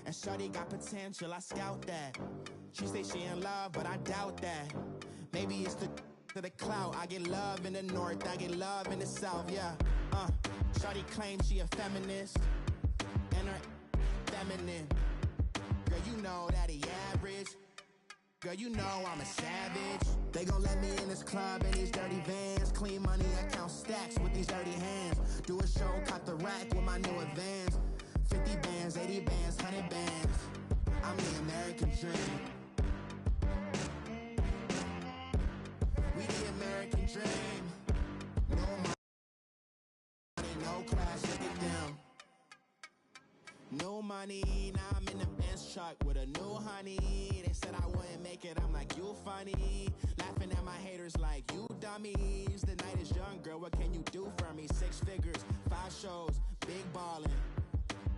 And shawty got potential, I scout that. She say she in love, but I doubt that. Maybe it's the clout. I get love in the north, I get love in the south, yeah. Shawty claims she a feminist, and her feminine. Girl, you know that he average. Girl, you know I'm a savage. They gon' let me in this club in these dirty vans. Clean money, I count stacks with these dirty hands. Do a show, cop the rack with my new advance. 50 bands, 80 bands, 100 bands. I'm the American dream. We the American dream. No money, no class, look at them. No money, now I'm in the Benz truck with a new honey. They said I wouldn't make it, I'm like, you funny. Laughing at my haters like, you dummies. The night is young, girl, what can you do for me? 6 figures, 5 shows, big ballin'.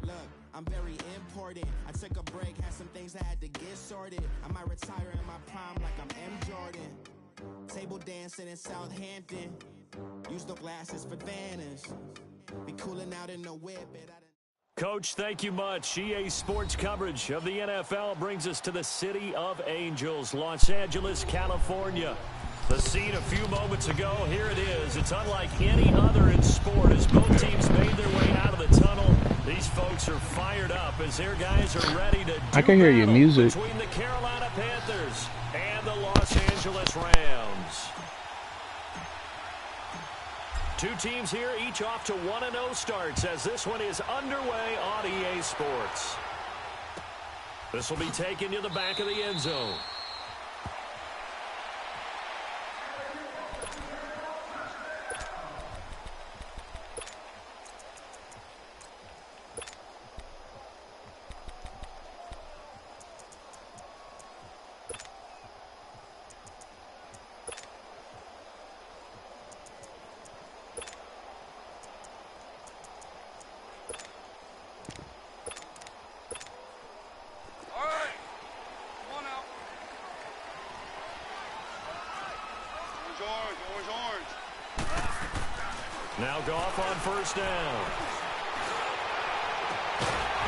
Look, I'm very important. I took a break, had some things I had to get sorted. I might retire in my prime like I'm M. Jordan. Table dancing in Southampton. Use the glasses for Vannas. Be cooling out in the whip. Coach, thank you much. EA Sports coverage of the NFL brings us to the City of Angels, Los Angeles, California. The scene a few moments ago, here it is. It's unlike any other in sport as both teams made their way out of the tunnel. These folks are fired up as their guys are ready to do I can hear your music. Between the Carolina Panthers and the Los Angeles Rams. Two teams here, each off to 1-0 starts as this one is underway on EA Sports. This will be taken to the back of the end zone. Now Goff on first down.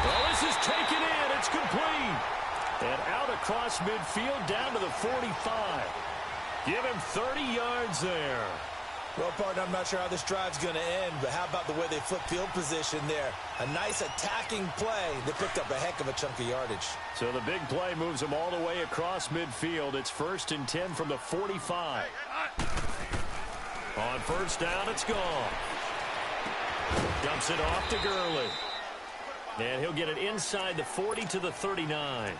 Oh, this is taken in. It's complete. And out across midfield down to the 45. Give him 30 yards there. Well, partner, I'm not sure how this drive's going to end, but how about the way they flip field position there? A nice attacking play. They picked up a heck of a chunk of yardage. So the big play moves them all the way across midfield. It's 1st and 10 from the 45. On first down, it's gone. Dumps it off to Gurley. And he'll get it inside the 40 to the 39.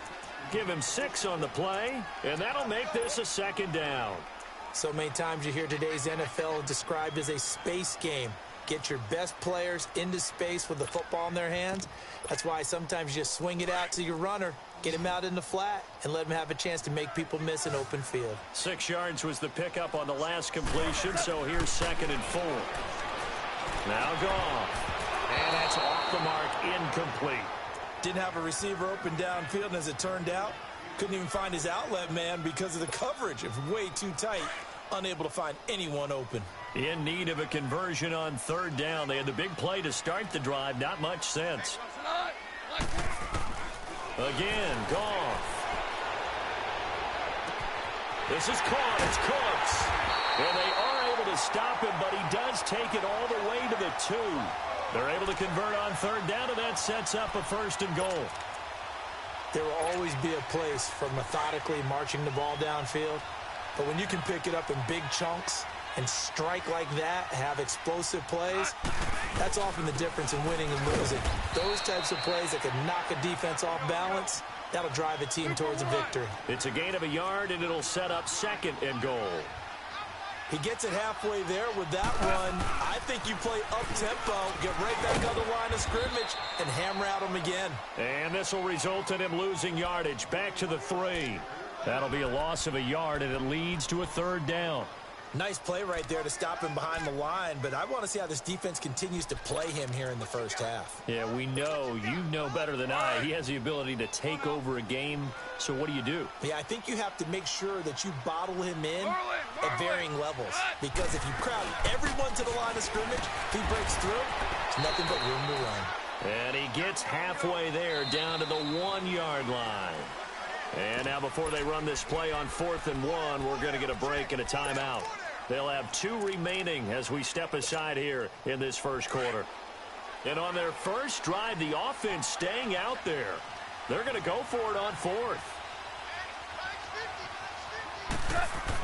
Give him 6 on the play, and that'll make this a 2nd down. So many times you hear today's NFL described as a space game. Get your best players into space with the football in their hands. That's why sometimes you just swing it out to your runner, get him out in the flat, and let him have a chance to make people miss an open field. 6 yards was the pickup on the last completion, so here's 2nd and 4. Now Goff. And that's off the mark, incomplete. Didn't have a receiver open downfield, and as it turned out, couldn't even find his outlet man because of the coverage. It was way too tight, unable to find anyone open. In need of a conversion on 3rd down. They had the big play to start the drive. Not much sense. Again, Goff. This is caught. It's close. And they are able to stop him, but he does take it all the way to the 2. They're able to convert on 3rd down, and that sets up a 1st and goal. There will always be a place for methodically marching the ball downfield. But when you can pick it up in big chunks and strike like that, have explosive plays, that's often the difference in winning and losing. Those types of plays that can knock a defense off balance, that'll drive a team towards a victory. It's a gain of a yard, and it'll set up 2nd and goal. He gets it halfway there with that run. I think you play up-tempo, get right back on the line of scrimmage, and hammer at him again. And this will result in him losing yardage. Back to the 3. That'll be a loss of a yard, and it leads to a 3rd down. Nice play right there to stop him behind the line, but I want to see how this defense continues to play him here in the first half. Yeah, we know. You know better than I. He has the ability to take over a game, so what do? Yeah, I think you have to make sure that you bottle him in at varying levels, because if you crowd everyone to the line of scrimmage, if he breaks through, it's nothing but room to run. And he gets halfway there down to the 1-yard line. And now before they run this play on 4th and 1, we're going to get a break and a timeout. They'll have 2 remaining as we step aside here in this first quarter. And on their first drive, the offense staying out there. They're going to go for it on 4th.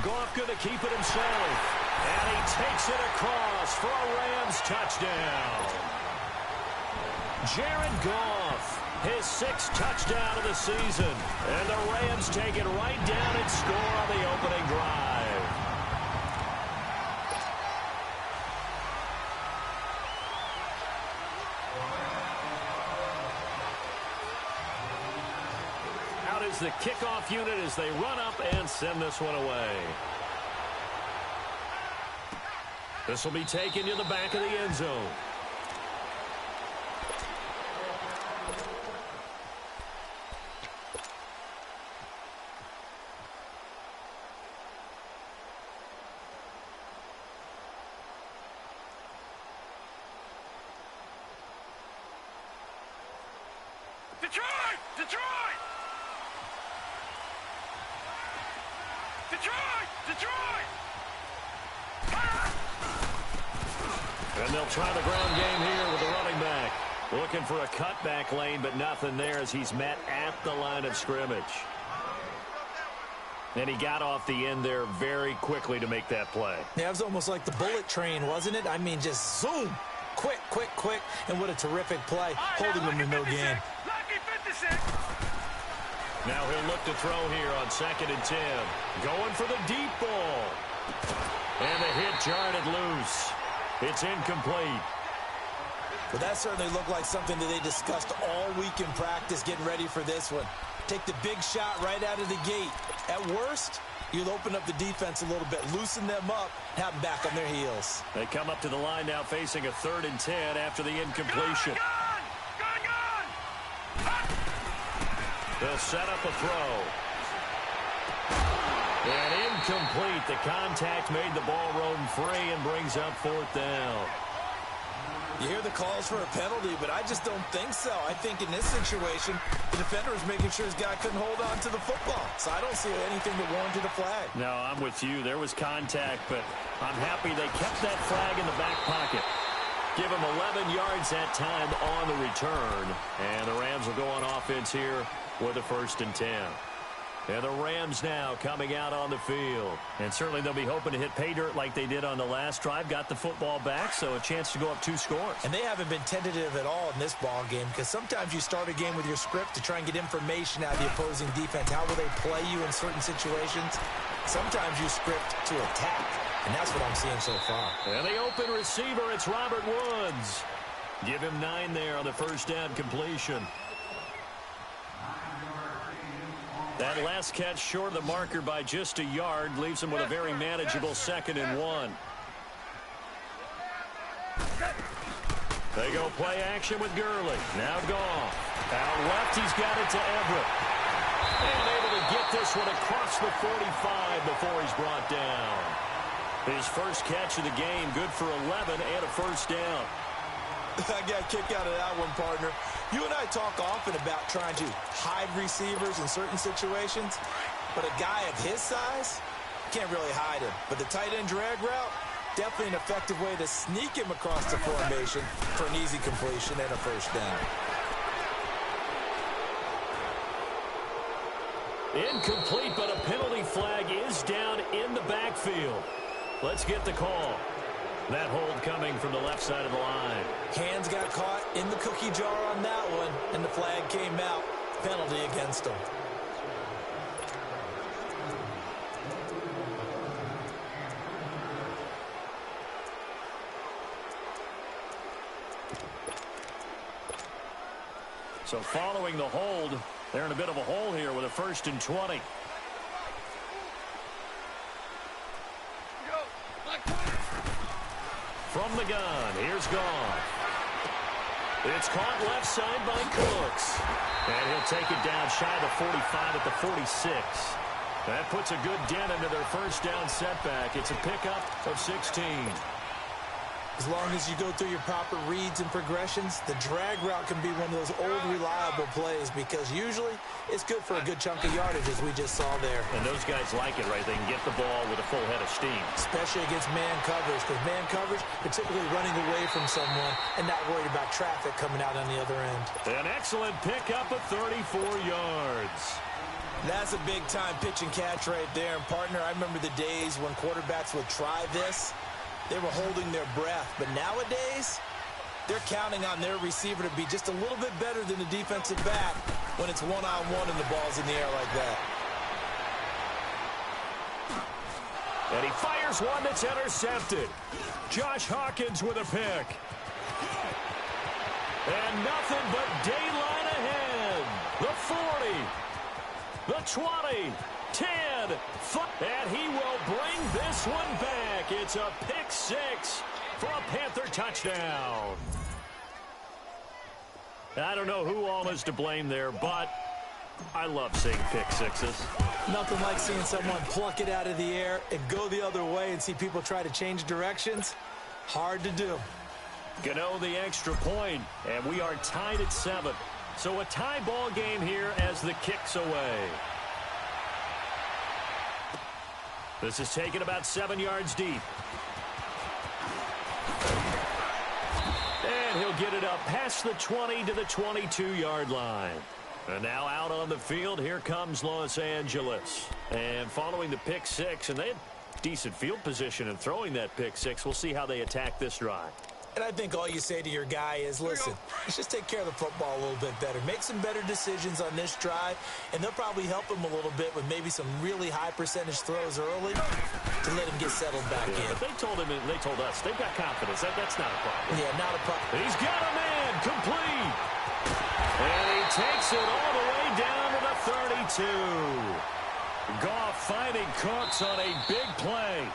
Goff going to keep it himself. And he takes it across for a Rams touchdown. Jared Goff, his 6th touchdown of the season. And the Rams take it right down and score on the opening drive. Out is the kickoff unit as they run up and send this one away. This will be taken to the back of the end zone. Detroit! Detroit! Detroit! Detroit! And they'll try the ground game here with the running back. Looking for a cutback lane, but nothing there as he's met at the line of scrimmage. And he got off the end there very quickly to make that play. Yeah, it was almost like the bullet train, wasn't it? I mean, just zoom. Quick, quick, quick. And what a terrific play, holding him to no gain. Now he'll look to throw here on 2nd and 10. Going for the deep ball. And the hit jarred it loose. It's incomplete. But that certainly looked like something that they discussed all week in practice, getting ready for this one. Take the big shot right out of the gate. At worst, you'll open up the defense a little bit, loosen them up, have them back on their heels. They come up to the line now facing a 3rd and 10 after the incompletion. They'll set up a throw. And incomplete. The contact made the ball roam free and brings up 4th down. You hear the calls for a penalty, but I just don't think so. I think in this situation, the defender is making sure his guy couldn't hold on to the football. So I don't see anything that warranted a flag. No, I'm with you. There was contact, but I'm happy they kept that flag in the back pocket. Give him 11 yards that time on the return. And the Rams will go on offense here with a 1st and 10. And the Rams now coming out on the field. And certainly they'll be hoping to hit pay dirt like they did on the last drive. Got the football back, so a chance to go up 2 scores. And they haven't been tentative at all in this ball game, because sometimes you start a game with your script to try and get information out of the opposing defense. How will they play you in certain situations? Sometimes you script to attack, and that's what I'm seeing so far. And the open receiver, it's Robert Woods. Give him 9 there on the first down completion. That last catch short of the marker by just a yard leaves him with a very manageable 2nd and 1. They go play action with Gurley. Now Goff. Out left, he's got it to Everett. And able to get this one across the 45 before he's brought down. His first catch of the game, good for 11 and a first down. I got a kick out of that one, partner. You and I talk often about trying to hide receivers in certain situations, but a guy of his size can't really hide him. But the tight end drag route, definitely an effective way to sneak him across the formation for an easy completion and a first down. Incomplete, but a penalty flag is down in the backfield. Let's get the call. That hold coming from the left side of the line. Hands got caught in the cookie jar on that one, and the flag came out. Penalty against him. So following the hold, they're in a bit of a hole here with a 1st and 20. From the gun, here's Goff. It's caught left side by Cooks. And he'll take it down shy of the 45 at the 46. That puts a good dent into their first down setback. It's a pickup of 16. As long as you go through your proper reads and progressions, the drag route can be one of those old reliable plays because usually it's good for a good chunk of yardage, as we just saw there. And those guys like it, right? They can get the ball with a full head of steam. Especially against man coverage, because man coverage, particularly running away from someone and not worried about traffic coming out on the other end. An excellent pickup of 34 yards. That's a big-time pitch and catch right there. And, partner, I remember the days when quarterbacks would try this. They were holding their breath. But nowadays, they're counting on their receiver to be just a little bit better than the defensive back when it's one-on-one and the ball's in the air like that. And he fires one that's intercepted. Josh Hawkins with a pick. And nothing but daylight ahead. The 40, the 20, 10, 5, and he will bring this one back. It's a pick six for a Panther touchdown. I don't know who all is to blame there, but I love seeing pick sixes. Nothing like seeing someone pluck it out of the air and go the other way and see people try to change directions. Hard to do. Gano the extra point, and we are tied at 7. So a tie ball game here as the kick's away. This is taken about 7 yards deep. And he'll get it up past the 20 to the 22-yard line. And now out on the field, here comes Los Angeles. And following the pick six, and they had decent field position in throwing that pick six. We'll see how they attack this drive. And I think all you say to your guy is, listen, let's just take care of the football a little bit better. Make some better decisions on this drive, and they'll probably help him a little bit with maybe some really high percentage throws early to let him get settled back in. But they told him, and they told us, they've got confidence. That's not a problem. Yeah, not a problem. He's got a man complete. And he takes it all the way down to the 32. Goff finding Cooks on a big play.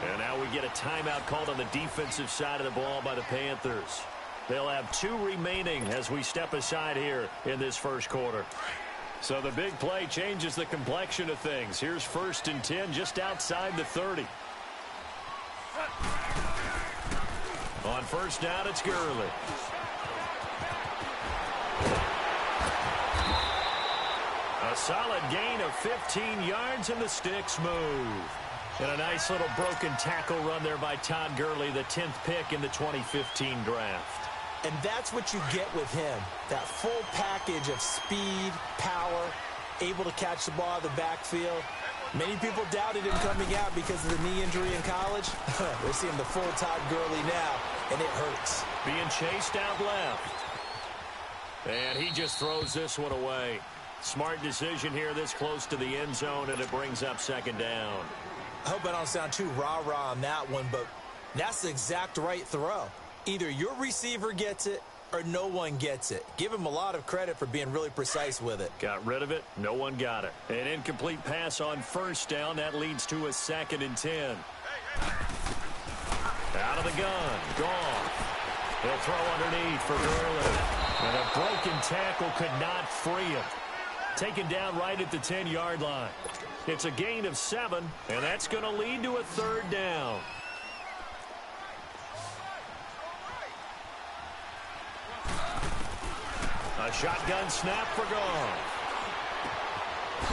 And now we get a timeout called on the defensive side of the ball by the Panthers. They'll have 2 remaining as we step aside here in this first quarter. So the big play changes the complexion of things. Here's 1st and 10 just outside the 30. On first down, it's Gurley. A solid gain of 15 yards, and the sticks move. And a nice little broken tackle run there by Todd Gurley, the 10th pick in the 2015 draft. And that's what you get with him, that full package of speed, power, able to catch the ball out of the backfield. Many people doubted him coming out because of the knee injury in college. We're seeing the full Todd Gurley now, and it hurts. Being chased out left. And he just throws this one away. Smart decision here this close to the end zone, and it brings up 2nd down. I hope I don't sound too rah-rah on that one, but that's the exact right throw. Either your receiver gets it or no one gets it. Give him a lot of credit for being really precise with it. Got rid of it. No one got it. An incomplete pass on first down. That leads to a 2nd and 10. Out of the gun. Gone. He'll throw underneath for Gurley. And a broken tackle could not free him. Taken down right at the 10-yard line. It's a gain of 7, and that's going to lead to a 3rd down. A shotgun snap for Goff.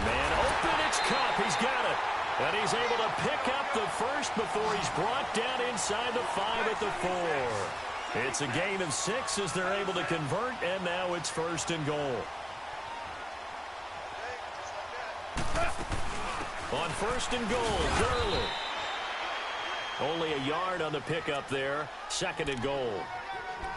Man open, it's Kupp. He's got it. And he's able to pick up the first before he's brought down inside the 5 at the 4. It's a gain of 6 as they're able to convert, and now it's 1st and goal. On 1st and goal, Gurley. Only a yard on the pickup there. 2nd and goal.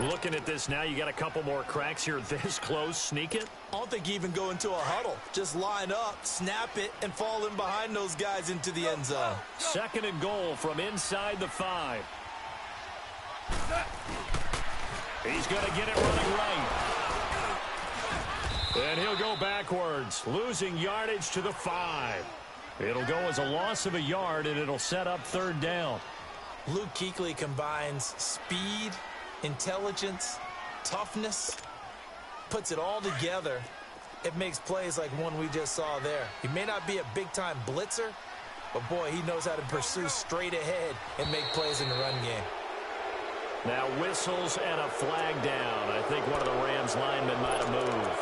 Looking at this now, you got a couple more cracks here this close. Sneak it? I don't think you even go into a huddle. Just line up, snap it, and fall in behind those guys into the end zone. 2nd and goal from inside the 5. He's going to get it running right. And he'll go backwards, losing yardage to the 5. It'll go as a loss of a yard, and it'll set up 3rd down. Luke Kuechly combines speed, intelligence, toughness, puts it all together. It makes plays like one we just saw there. He may not be a big-time blitzer, but, boy, he knows how to pursue straight ahead and make plays in the run game. Now whistles and a flag down. I think one of the Rams linemen might have moved.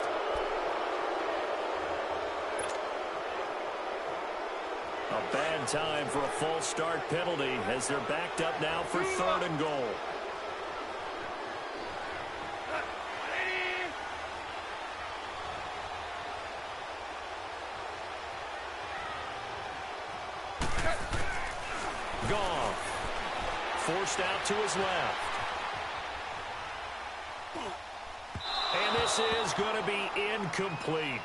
A bad time for a false start penalty as they're backed up now for 3rd and goal. Gone. Forced out to his left. And this is going to be incomplete.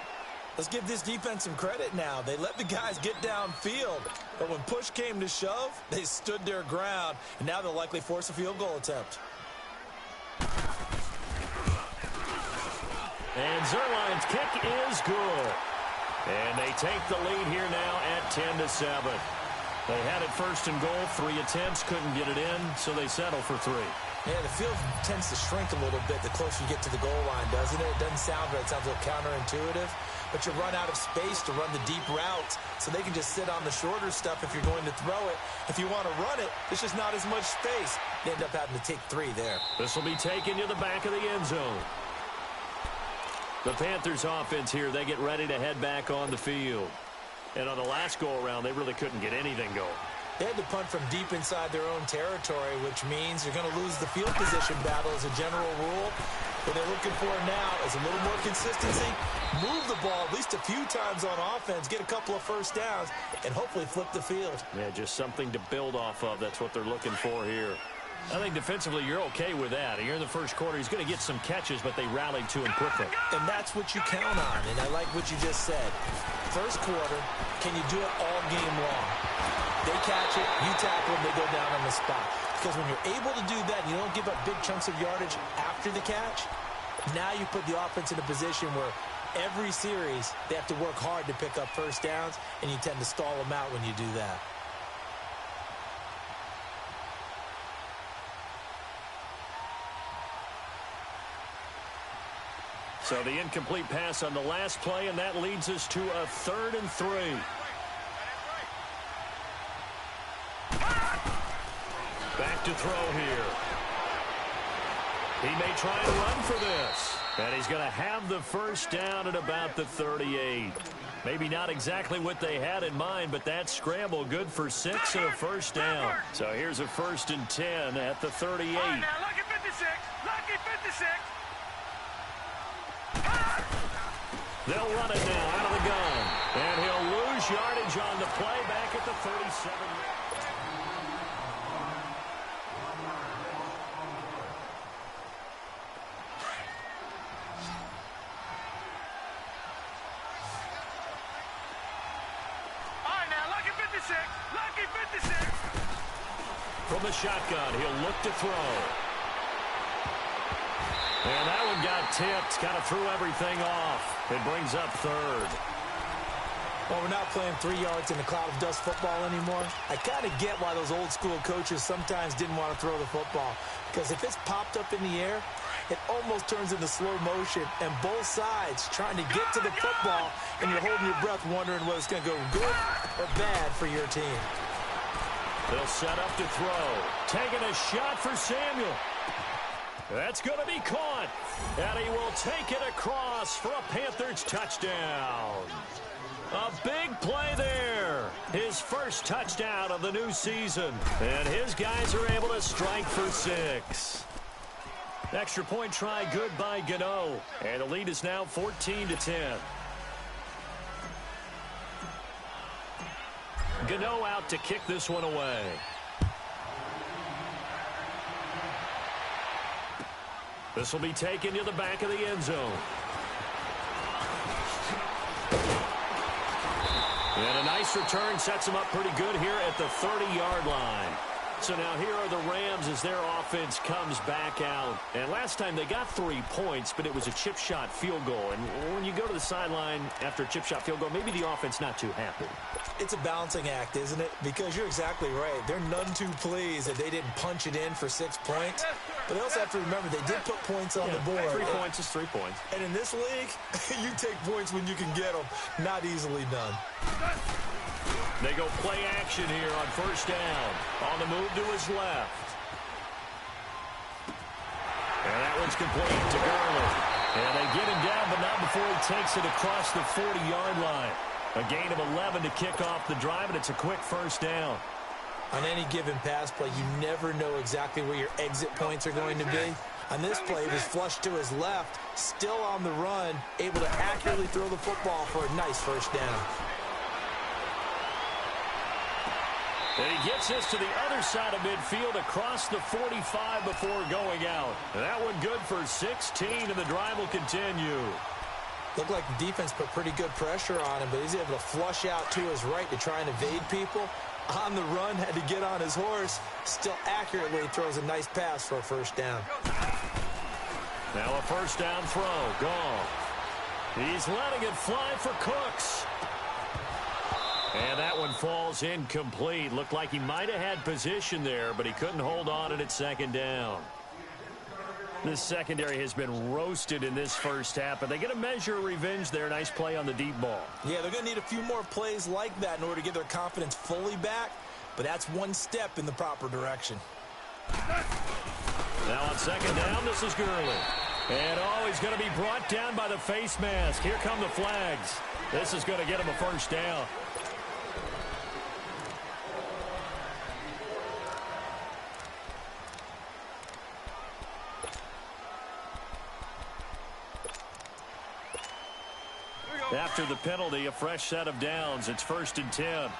Let's give this defense some credit now. They let the guys get downfield, but when push came to shove, they stood their ground, and now they'll likely force a field goal attempt. And Zerline's kick is good. And they take the lead here now at 10-7. They had it 1st and goal, 3 attempts, couldn't get it in, so they settle for 3. Yeah, the field tends to shrink a little bit the closer you get to the goal line, doesn't it? It doesn't sound right. It sounds a little counterintuitive. But you run out of space to run the deep routes, so they can just sit on the shorter stuff if you're going to throw it. If you want to run it, there's just not as much space. They end up having to take 3 there. This will be taken to the back of the end zone. The Panthers offense here, they get ready to head back on the field. And on the last go-around, they really couldn't get anything going. They had to punt from deep inside their own territory, which means you're going to lose the field position battle as a general rule. What they're looking for now is a little more consistency, move the ball at least a few times on offense, get a couple of first downs, and hopefully flip the field. Yeah, just something to build off of. That's what they're looking for here. I think defensively you're okay with that. Here in the first quarter, he's going to get some catches, but they rallied to him quickly. And that's what you count on, and I like what you just said. First quarter, can you do it all game long? They catch it, you tackle them, they go down on the spot. Because when you're able to do that, you don't give up big chunks of yardage after the catch, now you put the offense in a position where every series they have to work hard to pick up first downs, and you tend to stall them out when you do that. So the incomplete pass on the last play, and that leads us to a 3rd and 3. Back to throw here. He may try and run for this. And he's going to have the first down at about the 38. Maybe not exactly what they had in mind, but that scramble good for 6 and a first down. So here's a 1st and 10 at the 38. All right, now, lucky 56. Lucky 56. They'll run it now out of the gun. And he'll lose yardage on the play back at the 37. All right, now, lucky 56. Lucky 56. From the shotgun, he'll look to throw. And that one got tipped, kind of threw everything off. It brings up 3rd. Well, we're not playing 3 yards in a cloud of dust football anymore. I kind of get why those old school coaches sometimes didn't want to throw the football. Because if it's popped up in the air, it almost turns into slow motion. And both sides trying to get to the football, and you're holding your breath wondering whether it's going to go good or bad for your team. They'll set up to throw. Taking a shot for Samuel. That's going to be caught. And he will take it across for a Panthers touchdown. A big play there. His first touchdown of the new season. And his guys are able to strike for 6. Extra point try good by Gano. And the lead is now 14-10. Gano out to kick this one away. This will be taken to the back of the end zone. And a nice return sets them up pretty good here at the 30-yard line. So now here are the Rams as their offense comes back out. And last time they got 3 points, but it was a chip shot field goal. And when you go to the sideline after a chip shot field goal, maybe the offense not too happy. It's a balancing act, isn't it? Because you're exactly right. They're none too pleased that they didn't punch it in for 6 points. But they also have to remember they did put points on the board. 3 points is 3 points. And in this league, you take points when you can get them. Not easily done. They go play action here on first down. On the move to his left. And that one's complete to Gurley. And they get him down, but not before he takes it across the 40-yard line. A gain of 11 to kick off the drive, and it's a quick first down. On any given pass play, you never know exactly where your exit points are going to be. On this play, he was flushed to his left, still on the run, able to accurately throw the football for a nice first down. And he gets this to the other side of midfield across the 45 before going out. And that one good for 16, and the drive will continue. Looked like the defense put pretty good pressure on him, but he's able to flush out to his right to try and evade people. On the run, had to get on his horse. Still accurately throws a nice pass for a first down. Now a first down throw. Gone. He's letting it fly for Cooks. And that one falls incomplete. Looked like he might have had position there, but he couldn't hold on at second down. This secondary has been roasted in this first half, but they get a measure of revenge there. Nice play on the deep ball. Yeah, they're going to need a few more plays like that in order to get their confidence fully back, but that's one step in the proper direction. Now on second down, this is Gurley. And, he's going to be brought down by the face mask. Here come the flags. This is going to get him a first down. After the penalty, a fresh set of downs. It's 1st and 10.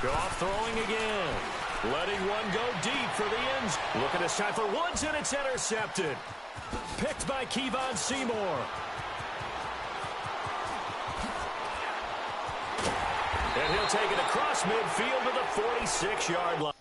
Goff throwing again. Letting one go deep for the ends. Looking this time for Woods, and it's intercepted. Picked by Kevon Seymour. And he'll take it across midfield to the 46-yard line.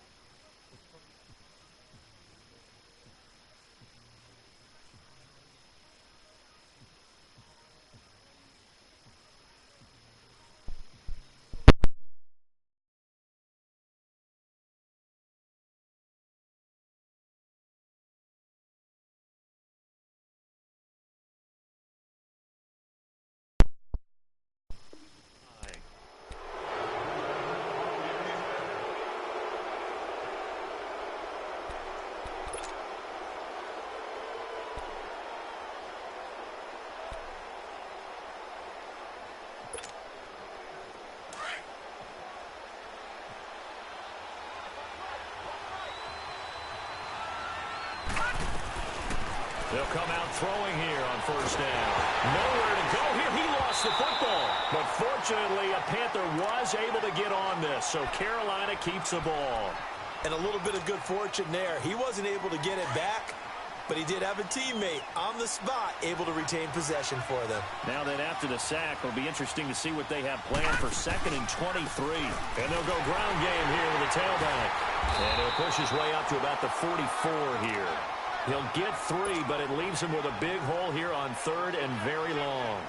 They'll come out throwing here on first down. Nowhere to go here. He lost the football. But fortunately, a Panther was able to get on this, so Carolina keeps the ball. And a little bit of good fortune there. He wasn't able to get it back, but he did have a teammate on the spot able to retain possession for them. Now then, after the sack, it'll be interesting to see what they have planned for 2nd and 23. And they'll go ground game here with the tailback. And he'll push his way up to about the 44 here. He'll get 3, but it leaves him with a big hole here on 3rd and very long.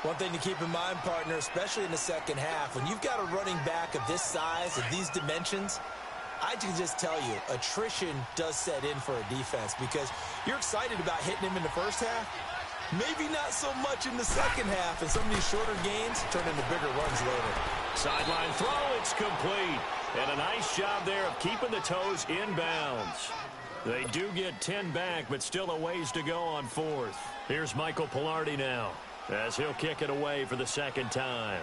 One thing to keep in mind, partner, especially in the second half, when you've got a running back of this size, of these dimensions, I can just tell you, attrition does set in for a defense because you're excited about hitting him in the first half. Maybe not so much in the second half, and some of these shorter gains turn into bigger runs later. Sideline throw, it's complete. And a nice job there of keeping the toes in bounds. They do get 10 back, but still a ways to go on 4th. Here's Michael Pilardi now, as he'll kick it away for the second time.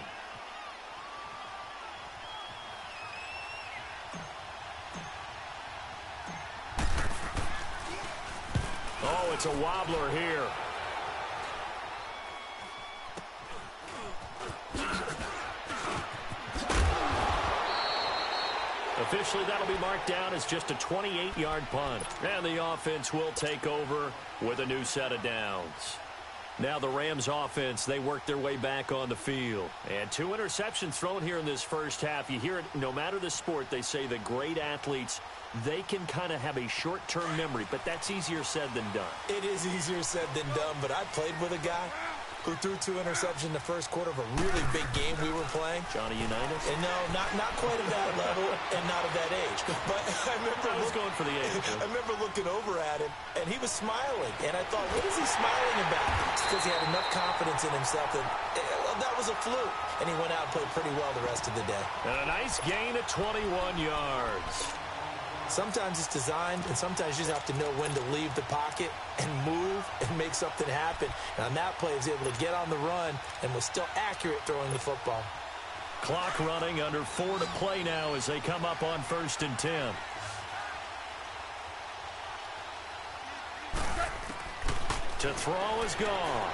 Oh, it's a wobbler here. Officially, that'll be marked down as just a 28-yard punt. And the offense will take over with a new set of downs. Now the Rams offense, they work their way back on the field. And 2 interceptions thrown here in this first half. You hear it, no matter the sport, they say the great athletes, they can kind of have a short-term memory, but that's easier said than done. It is easier said than done, but I played with a guy who threw 2 interceptions in the first quarter of a really big game we were playing. Johnny Unitas? And no, not quite at that level and not at that age. But I was going for the age. I remember looking over at him, and he was smiling. And I thought, what is he smiling about? It's because he had enough confidence in himself that, well, that was a fluke. And he went out and played pretty well the rest of the day. And a nice gain of 21 yards. Sometimes it's designed, and sometimes you just have to know when to leave the pocket and move and make something happen. And on that play, he was able to get on the run and was still accurate throwing the football. Clock running, under 4 to play now as they come up on 1st and 10. To throw is gone.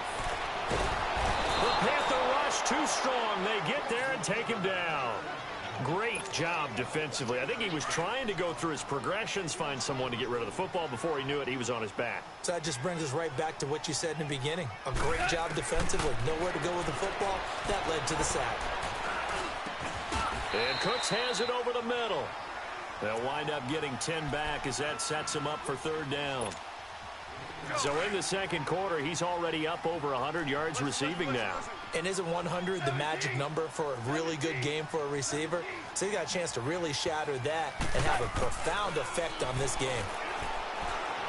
The Panther rush too strong. They get there and take him down. Great job defensively. I think he was trying to go through his progressions, find someone to get rid of the football. Before he knew it, he was on his back. So that just brings us right back to what you said in the beginning. A great job defensively. Nowhere to go with the football. That led to the sack. And Cooks has it over the middle. They'll wind up getting 10 back as that sets him up for 3rd down. So in the second quarter, he's already up over 100 yards receiving now. And isn't 100 the magic number for a really good game for a receiver? So he got a chance to really shatter that and have a profound effect on this game.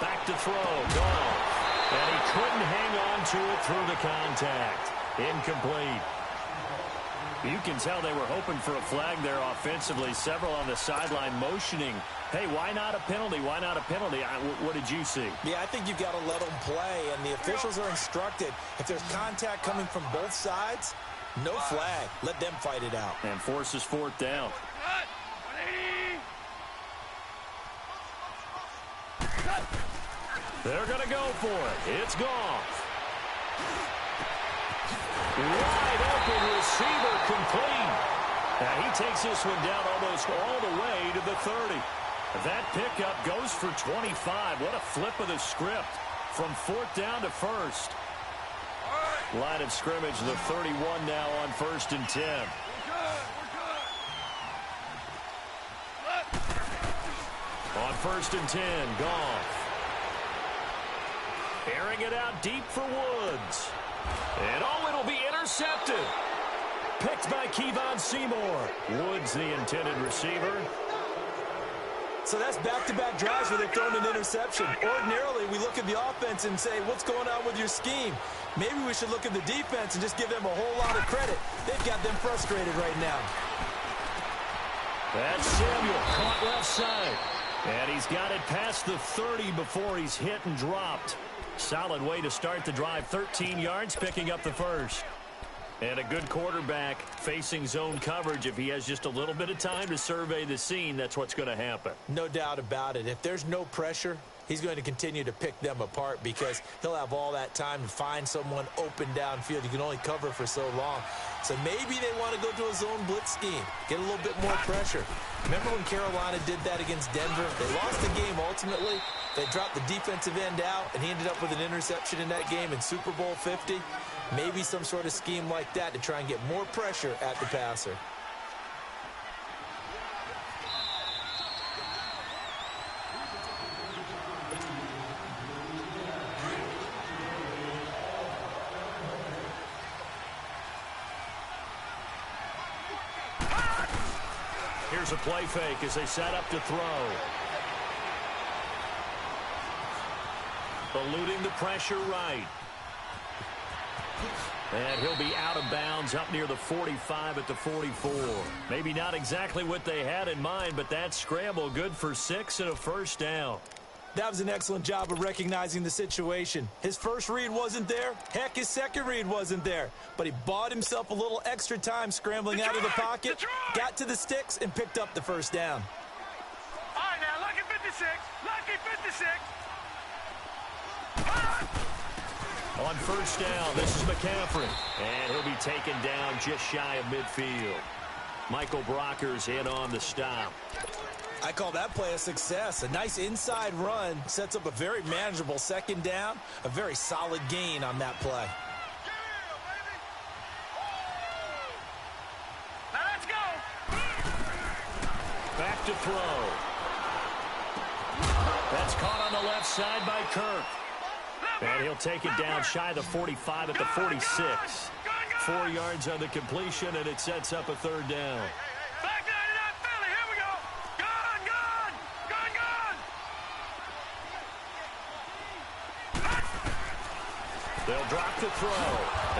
Back to throw, gone. And he couldn't hang on to it through the contact. Incomplete. You can tell they were hoping for a flag there offensively. Several on the sideline motioning. Hey, why not a penalty? Why not a penalty? What did you see? Yeah, I think you've got to let them play, and the officials are instructed. If there's contact coming from both sides, no flag. Let them fight it out. And forces 4th down. They're going to go for it. It's gone. Wide open receiver complete. Now he takes this one down almost all the way to the 30. That pickup goes for 25. What a flip of the script from 4th down to 1st. Line of scrimmage, the 31 now on 1st and 10. On 1st and 10, Goff. Airing it out deep for Woods. And it'll be intercepted. Picked by Kevon Seymour. Woods, the intended receiver. So that's back-to-back drives where they've thrown an interception. Ordinarily, we look at the offense and say, what's going on with your scheme? Maybe we should look at the defense and just give them a whole lot of credit. They've got them frustrated right now. That's Samuel, caught left side. And he's got it past the 30 before he's hit and dropped. Solid way to start the drive. 13 yards, picking up the 1st. And a good quarterback facing zone coverage. If he has just a little bit of time to survey the scene, that's what's going to happen. No doubt about it. If there's no pressure, he's going to continue to pick them apart because he'll have all that time to find someone open downfield. You can only cover for so long. So maybe they want to go to a zone blitz scheme, get a little bit more pressure. Remember when Carolina did that against Denver? They lost the game ultimately. They dropped the defensive end out, and he ended up with an interception in that game in Super Bowl 50. Maybe some sort of scheme like that to try and get more pressure at the passer. Here's a play fake as they set up to throw. Eluding the pressure right. And he'll be out of bounds up near the 45 at the 44. Maybe not exactly what they had in mind, but that scramble good for 6 and a 1st down. That was an excellent job of recognizing the situation. His first read wasn't there. Heck, his second read wasn't there. But he bought himself a little extra time scrambling out of the pocket, got to the sticks, and picked up the 1st down. All right, now, lucky 56. Lucky 56. On 1st down, this is McCaffrey. And he'll be taken down just shy of midfield. Michael Brocker's in on the stop. I call that play a success. A nice inside run sets up a very manageable 2nd down. A very solid gain on that play. Now let's go. Back to throw. That's caught on the left side by Kirk. And he'll take it down shy of the 45 at the 46. 4 yards on the completion, and it sets up a 3rd down. Back 99 Philly, here we go. Gone, gone, gone, gone. They'll drop the throw.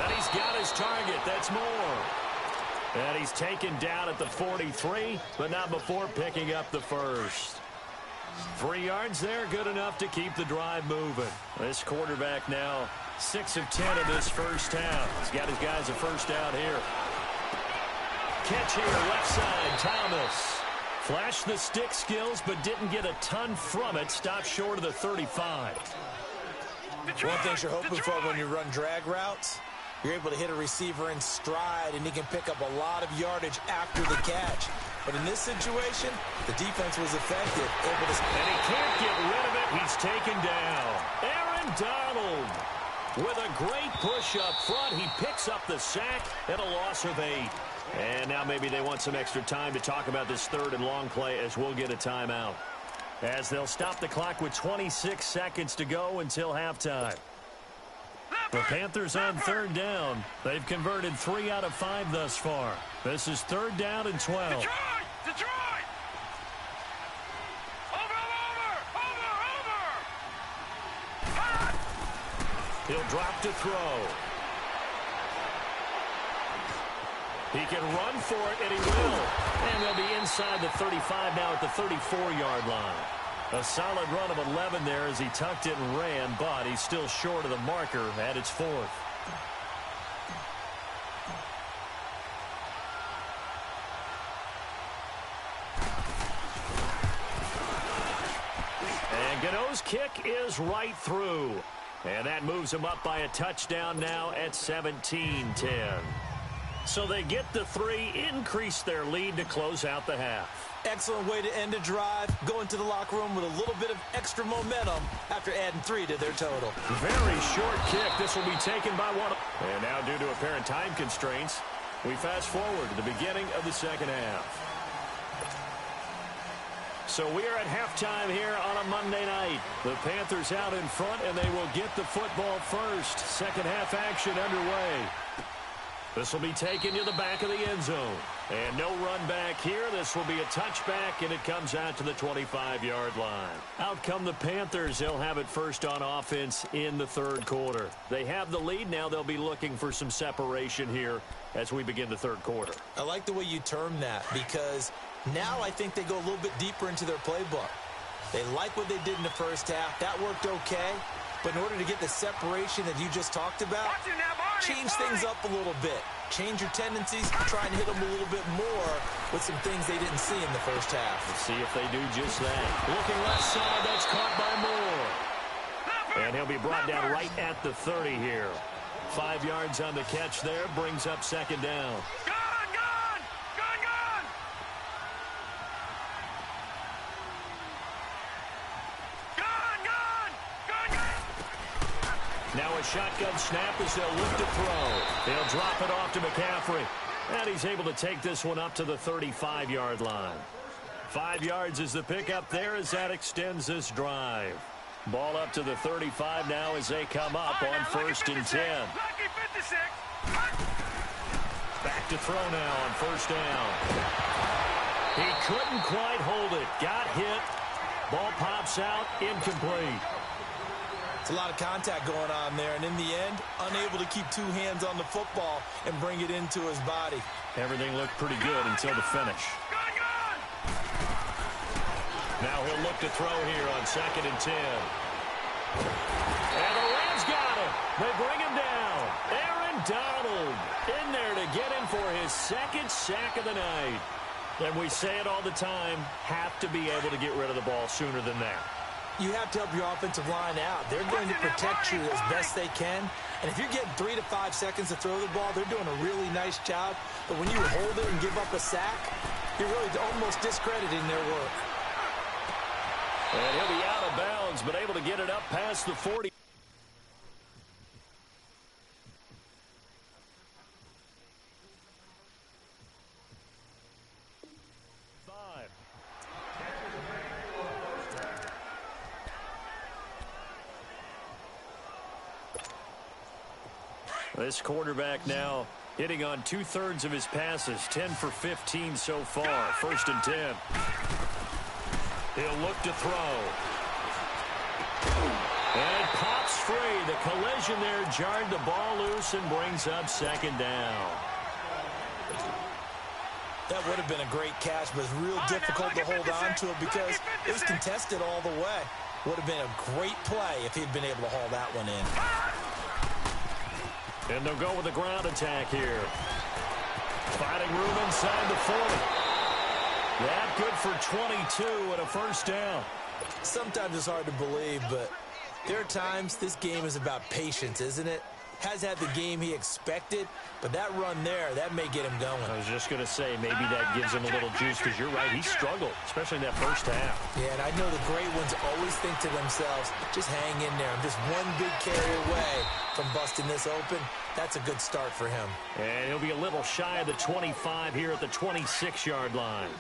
And he's got his target. That's more. And he's taken down at the 43, but not before picking up the first. 3 yards there, good enough to keep the drive moving. This quarterback now 6 of 10 in this first half. He's got his guys a first down here. Catch here, left side, Thomas. Flashed the stick skills, but didn't get a ton from it. Stopped short of the 35. One thing you're hoping for when you run drag routes, you're able to hit a receiver in stride, and he can pick up a lot of yardage after the catch. But in this situation, the defense was effective. And he can't get rid of it. He's taken down. Aaron Donald with a great push up front. He picks up the sack and a loss of 8. And now maybe they want some extra time to talk about this third and long play as we'll get a timeout. As they'll stop the clock with 26 seconds to go until halftime. The Panthers on third down. They've converted 3 out of 5 thus far. This is third down and 12. Detroit! Over! He'll drop to throw. He can run for it, and he will. And they'll be inside the 35 now at the 34-yard line. A solid run of 11 there as he tucked it and ran, but he's still short of the marker at its 4th. And Gano's kick is right through. And that moves him up by a touchdown now at 17-10. So they get the 3, increase their lead to close out the half. Excellent way to end a drive. Go into the locker room with a little bit of extra momentum after adding 3 to their total. Very short kick. This will be taken by one. And now due to apparent time constraints, we fast forward to the beginning of the second half. So we are at halftime here on a Monday night. The Panthers out in front, and they will get the football first. Second half action underway. This will be taken to the back of the end zone. And no run back here. This will be a touchback, and it comes out to the 25-yard line. Out come the Panthers. They'll have it first on offense in the third quarter. They have the lead. Now they'll be looking for some separation here as we begin the third quarter. I like the way you term that because now I think they go a little bit deeper into their playbook. They like what they did in the first half. That worked okay. But in order to get the separation that you just talked about, change things up a little bit. Change your tendencies, try and hit them a little bit more with some things they didn't see in the first half. Let's see if they do just that. Looking left side, that's caught by Moore. And he'll be brought down right at the 30 here. 5 yards on the catch there, brings up second down. Now a shotgun snap as they'll look to throw. They'll drop it off to McCaffrey. And he's able to take this one up to the 35-yard line. 5 yards is the pickup there as that extends this drive. Ball up to the 35 now as they come up on first and 10. Back to throw now on first down. He couldn't quite hold it. Got hit. Ball pops out. Incomplete. It's a lot of contact going on there, and in the end, unable to keep 2 hands on the football and bring it into his body. Everything looked pretty good until the finish. Now he'll look to throw here on second and 10. And the Rams got him. They bring him down. Aaron Donald in there to get him for his second sack of the night. And we say it all the time, have to be able to get rid of the ball sooner than that. You have to help your offensive line out. They're going to protect you as best they can. And if you're getting 3 to 5 seconds to throw the ball, they're doing a really nice job. But when you hold it and give up a sack, you're really almost discrediting their work. And he'll be out of bounds, but able to get it up past the 40. This quarterback now hitting on 2/3 of his passes, 10 for 15 so far. First and 10. He'll look to throw. And it pops free. The collision collision there jarred the ball loose and brings up second down. That would have been a great catch, but it's real difficult to hold on to it because it was contested all the way. Would have been a great play if he'd been able to haul that one in. And they'll go with a ground attack here. Finding room inside the 40. That good for 22 and a first down. Sometimes it's hard to believe, but there are times this game is about patience, isn't it? Has had the game he expected, but that run there, that may get him going. I was just going to say, maybe that gives him a little juice, because you're right, he struggled, especially in that first half. Yeah, and I know the great ones always think to themselves, just hang in there. I'm just one big carry away from busting this open. That's a good start for him. And he'll be a little shy of the 25 here at the 26-yard line.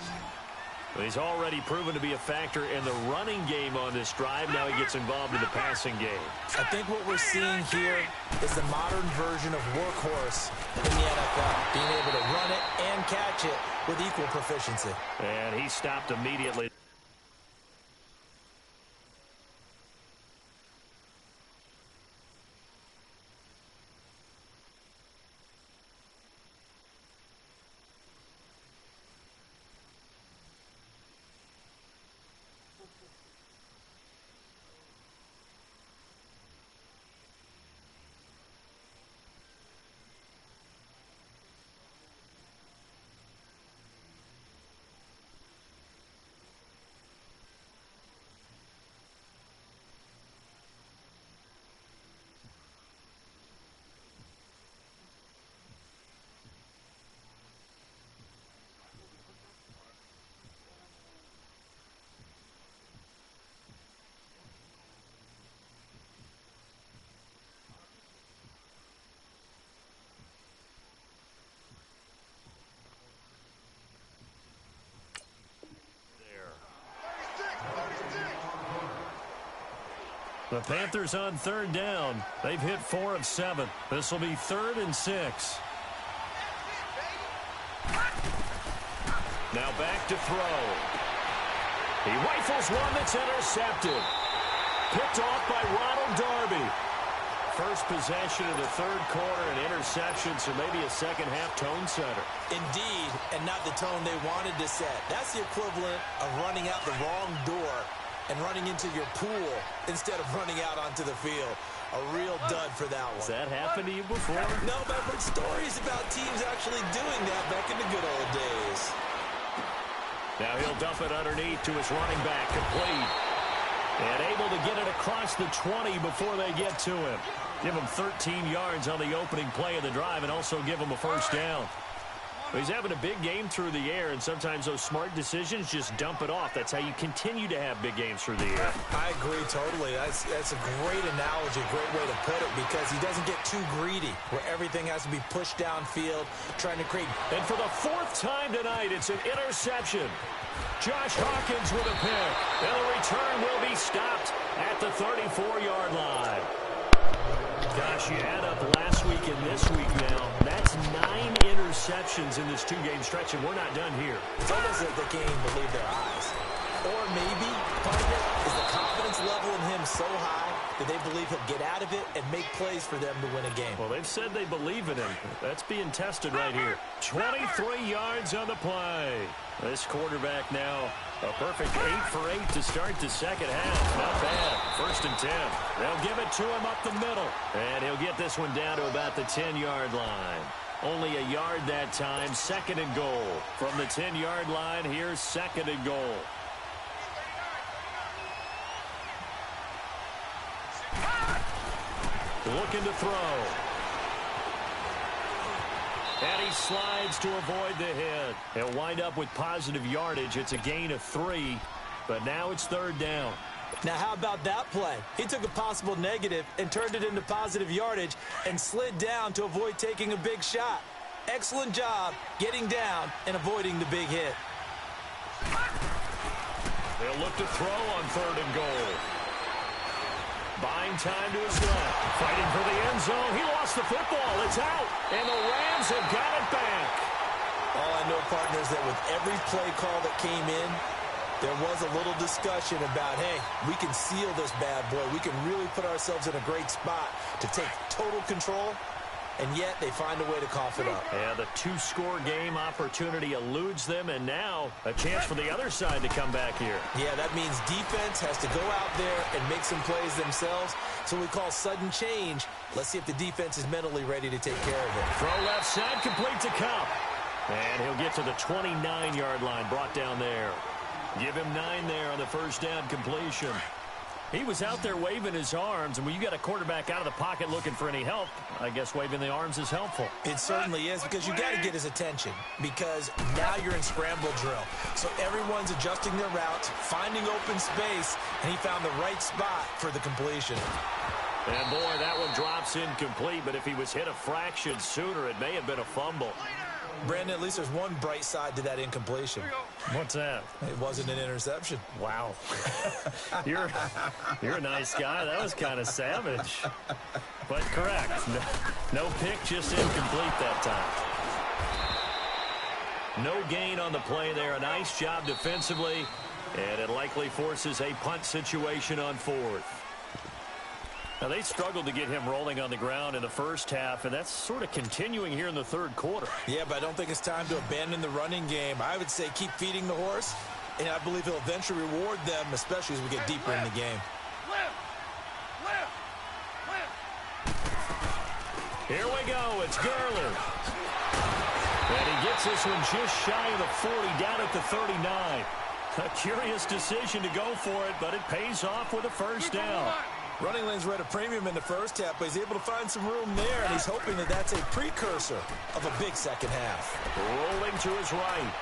But he's already proven to be a factor in the running game on this drive. Now he gets involved in the passing game. I think what we're seeing here is the modern version of workhorse in the NFL, being able to run it and catch it with equal proficiency. And he stopped immediately. The Panthers on third down. They've hit 4 of 7. This will be 3rd and 6. Now back to throw. He rifles one that's intercepted. Picked off by Ronald Darby. First possession of the third quarter, an interception, so maybe a second-half tone setter. Indeed, and not the tone they wanted to set. That's the equivalent of running out the wrong door and running into your pool instead of running out onto the field. A real dud for that one. Has that happened to you before? No, but I've heard stories about teams actually doing that back in the good old days. Now he'll dump it underneath to his running back, complete. And able to get it across the 20 before they get to him. Give him 13 yards on the opening play of the drive and also give him a first down. He's having a big game through the air, and sometimes those smart decisions just dump it off. That's how you continue to have big games through the air. I agree totally. That's a great analogy, great way to put it, because he doesn't get too greedy where everything has to be pushed downfield, trying to create. And for the 4th time tonight, it's an interception. Josh Hawkins with a pick, and the return will be stopped at the 34-yard line. Gosh, you add up last week and this week now. That's 9 interceptions in this 2-game stretch, and we're not done here. It's almost like they can't even believe their eyes. Or maybe part of it is the confidence level in him so high that they believe he'll get out of it and make plays for them to win a game. Well, they've said they believe in him. That's being tested right here. 23 yards on the play. This quarterback now a perfect 8 for 8 to start the second half. Not bad. 1st and 10. They'll give it to him up the middle. And he'll get this one down to about the 10-yard line. Only a yard that time. 2nd and goal. From the 10-yard line, here's 2nd and goal. Looking to throw. And he slides to avoid the hit. He'll wind up with positive yardage. It's a gain of 3, but now it's 3rd down. Now, how about that play? He took a possible negative and turned it into positive yardage and slid down to avoid taking a big shot. Excellent job getting down and avoiding the big hit. They'll look to throw on 3rd and goal. Buying time to his left. Fighting for the end zone. He lost the football. It's out. And the Rams have got it back. All I know, partner, is that with every play call that came in, There was a little discussion about, hey, we can seal this bad boy. We can really put ourselves in a great spot to take total control, and yet they find a way to cough it up. Yeah, the two-score game opportunity eludes them, and now a chance for the other side to come back here. Yeah, that means defense has to go out there and make some plays themselves. So we call sudden change. Let's see if the defense is mentally ready to take care of it. Throw left side, complete to Cup. And he'll get to the 29-yard line, brought down there. Give him 9 there on the first down completion. He was out there waving his arms, and when you got a quarterback out of the pocket looking for any help, I guess waving the arms is helpful. It certainly is, because you got to get his attention, because now you're in scramble drill. So everyone's adjusting their routes, finding open space, and he found the right spot for the completion. And boy, that one drops incomplete, but if he was hit a fraction sooner, it may have been a fumble. Brandon, at least there's one bright side to that incompletion. What's that? It wasn't an interception. Wow. You're a nice guy. That was kind of savage. But correct. No pick, just incomplete that time. No gain on the play there. A nice job defensively, and it likely forces a punt situation on 4th. Now, they struggled to get him rolling on the ground in the first half, and that's sort of continuing here in the third quarter. Yeah, but I don't think it's time to abandon the running game. I would say keep feeding the horse, and I believe he'll eventually reward them, especially as we get deeper in the game. Here we go. It's Gurley. And he gets this one just shy of the 40, down at the 39. A curious decision to go for it, but it pays off with a first down. Running lanes were at a premium in the first half, but he's able to find some room there, and he's hoping that that's a precursor of a big second half. Rolling to his right.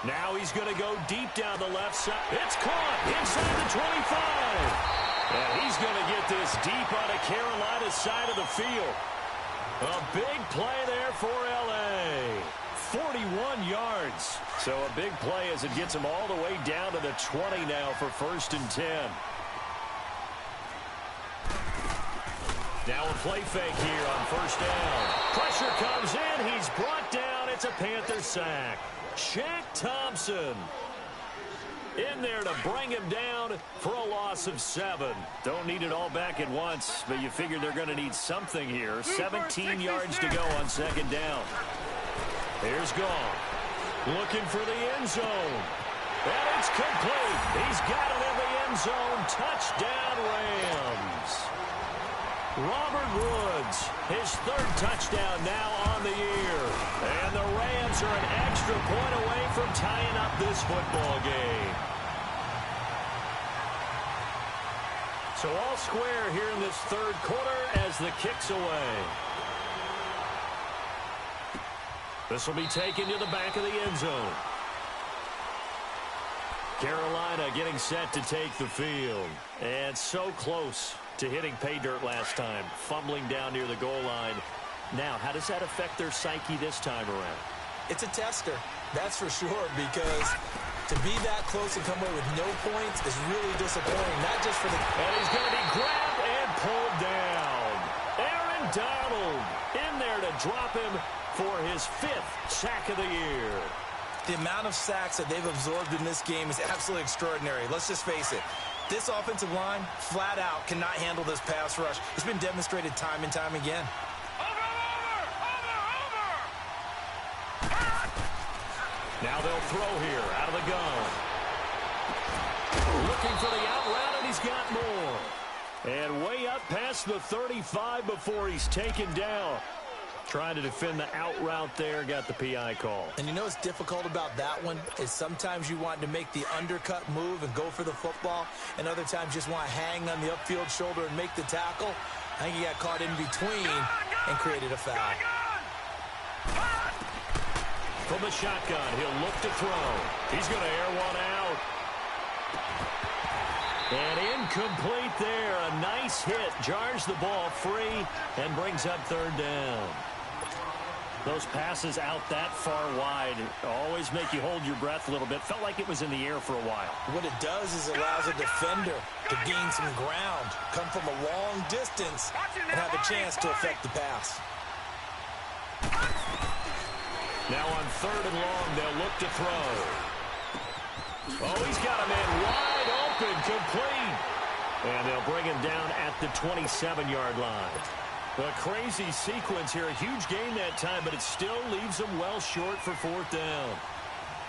Now he's going to go deep down the left side. It's caught inside the 25. And he's going to get this deep on the Carolina side of the field. A big play there for L.A. 41 yards. So a big play as it gets him all the way down to the 20 now for 1st and 10. Now a play fake here on 1st down. Pressure comes in. He's brought down. It's a Panther sack. Shaq Thompson in there to bring him down for a loss of 7. Don't need it all back at once, but you figure they're going to need something here. 17 yards to go on 2nd down. Here's Gall. Looking for the end zone. And it's complete. He's got it in the end zone. Touchdown, Rams. Robert Woods, his 3rd touchdown now on the year. And the Rams are an extra point away from tying up this football game. So all square here in this 3rd quarter as the kick's away. This will be taken to the back of the end zone. Carolina getting set to take the field. And so close to hitting pay dirt last time. Fumbling down near the goal line. Now, how does that affect their psyche this time around? It's a tester, that's for sure, because to be that close and come away with no points is really disappointing, not just for the... And he's going to be grabbed and pulled down. Aaron Donald in there to drop him for his 5th sack of the year. The amount of sacks that they've absorbed in this game is absolutely extraordinary. Let's just face it. This offensive line, flat out, cannot handle this pass rush. It's been demonstrated time and time again. Now they'll throw here out of the gun. Looking for the out route, and he's got more. And way up past the 35 before he's taken down. Trying to defend the out route there, got the PI call. And you know what's difficult about that one is sometimes you want to make the undercut move and go for the football, and other times just want to hang on the upfield shoulder and make the tackle. I think he got caught in between and created a foul. From the shotgun, he'll look to throw. He's going to air one out. And incomplete there. A nice hit. Jars the ball free and brings up 3rd down. Those passes out that far wide always make you hold your breath a little bit. Felt like it was in the air for a while. What it does is it allows a defender to gain some ground, come from a long distance, and have a chance to affect the pass. Now on 3rd and long, they'll look to throw. Oh, he's got a man wide open, complete. And they'll bring him down at the 27-yard line. A crazy sequence here. A huge gain that time, but it still leaves them well short for 4th down.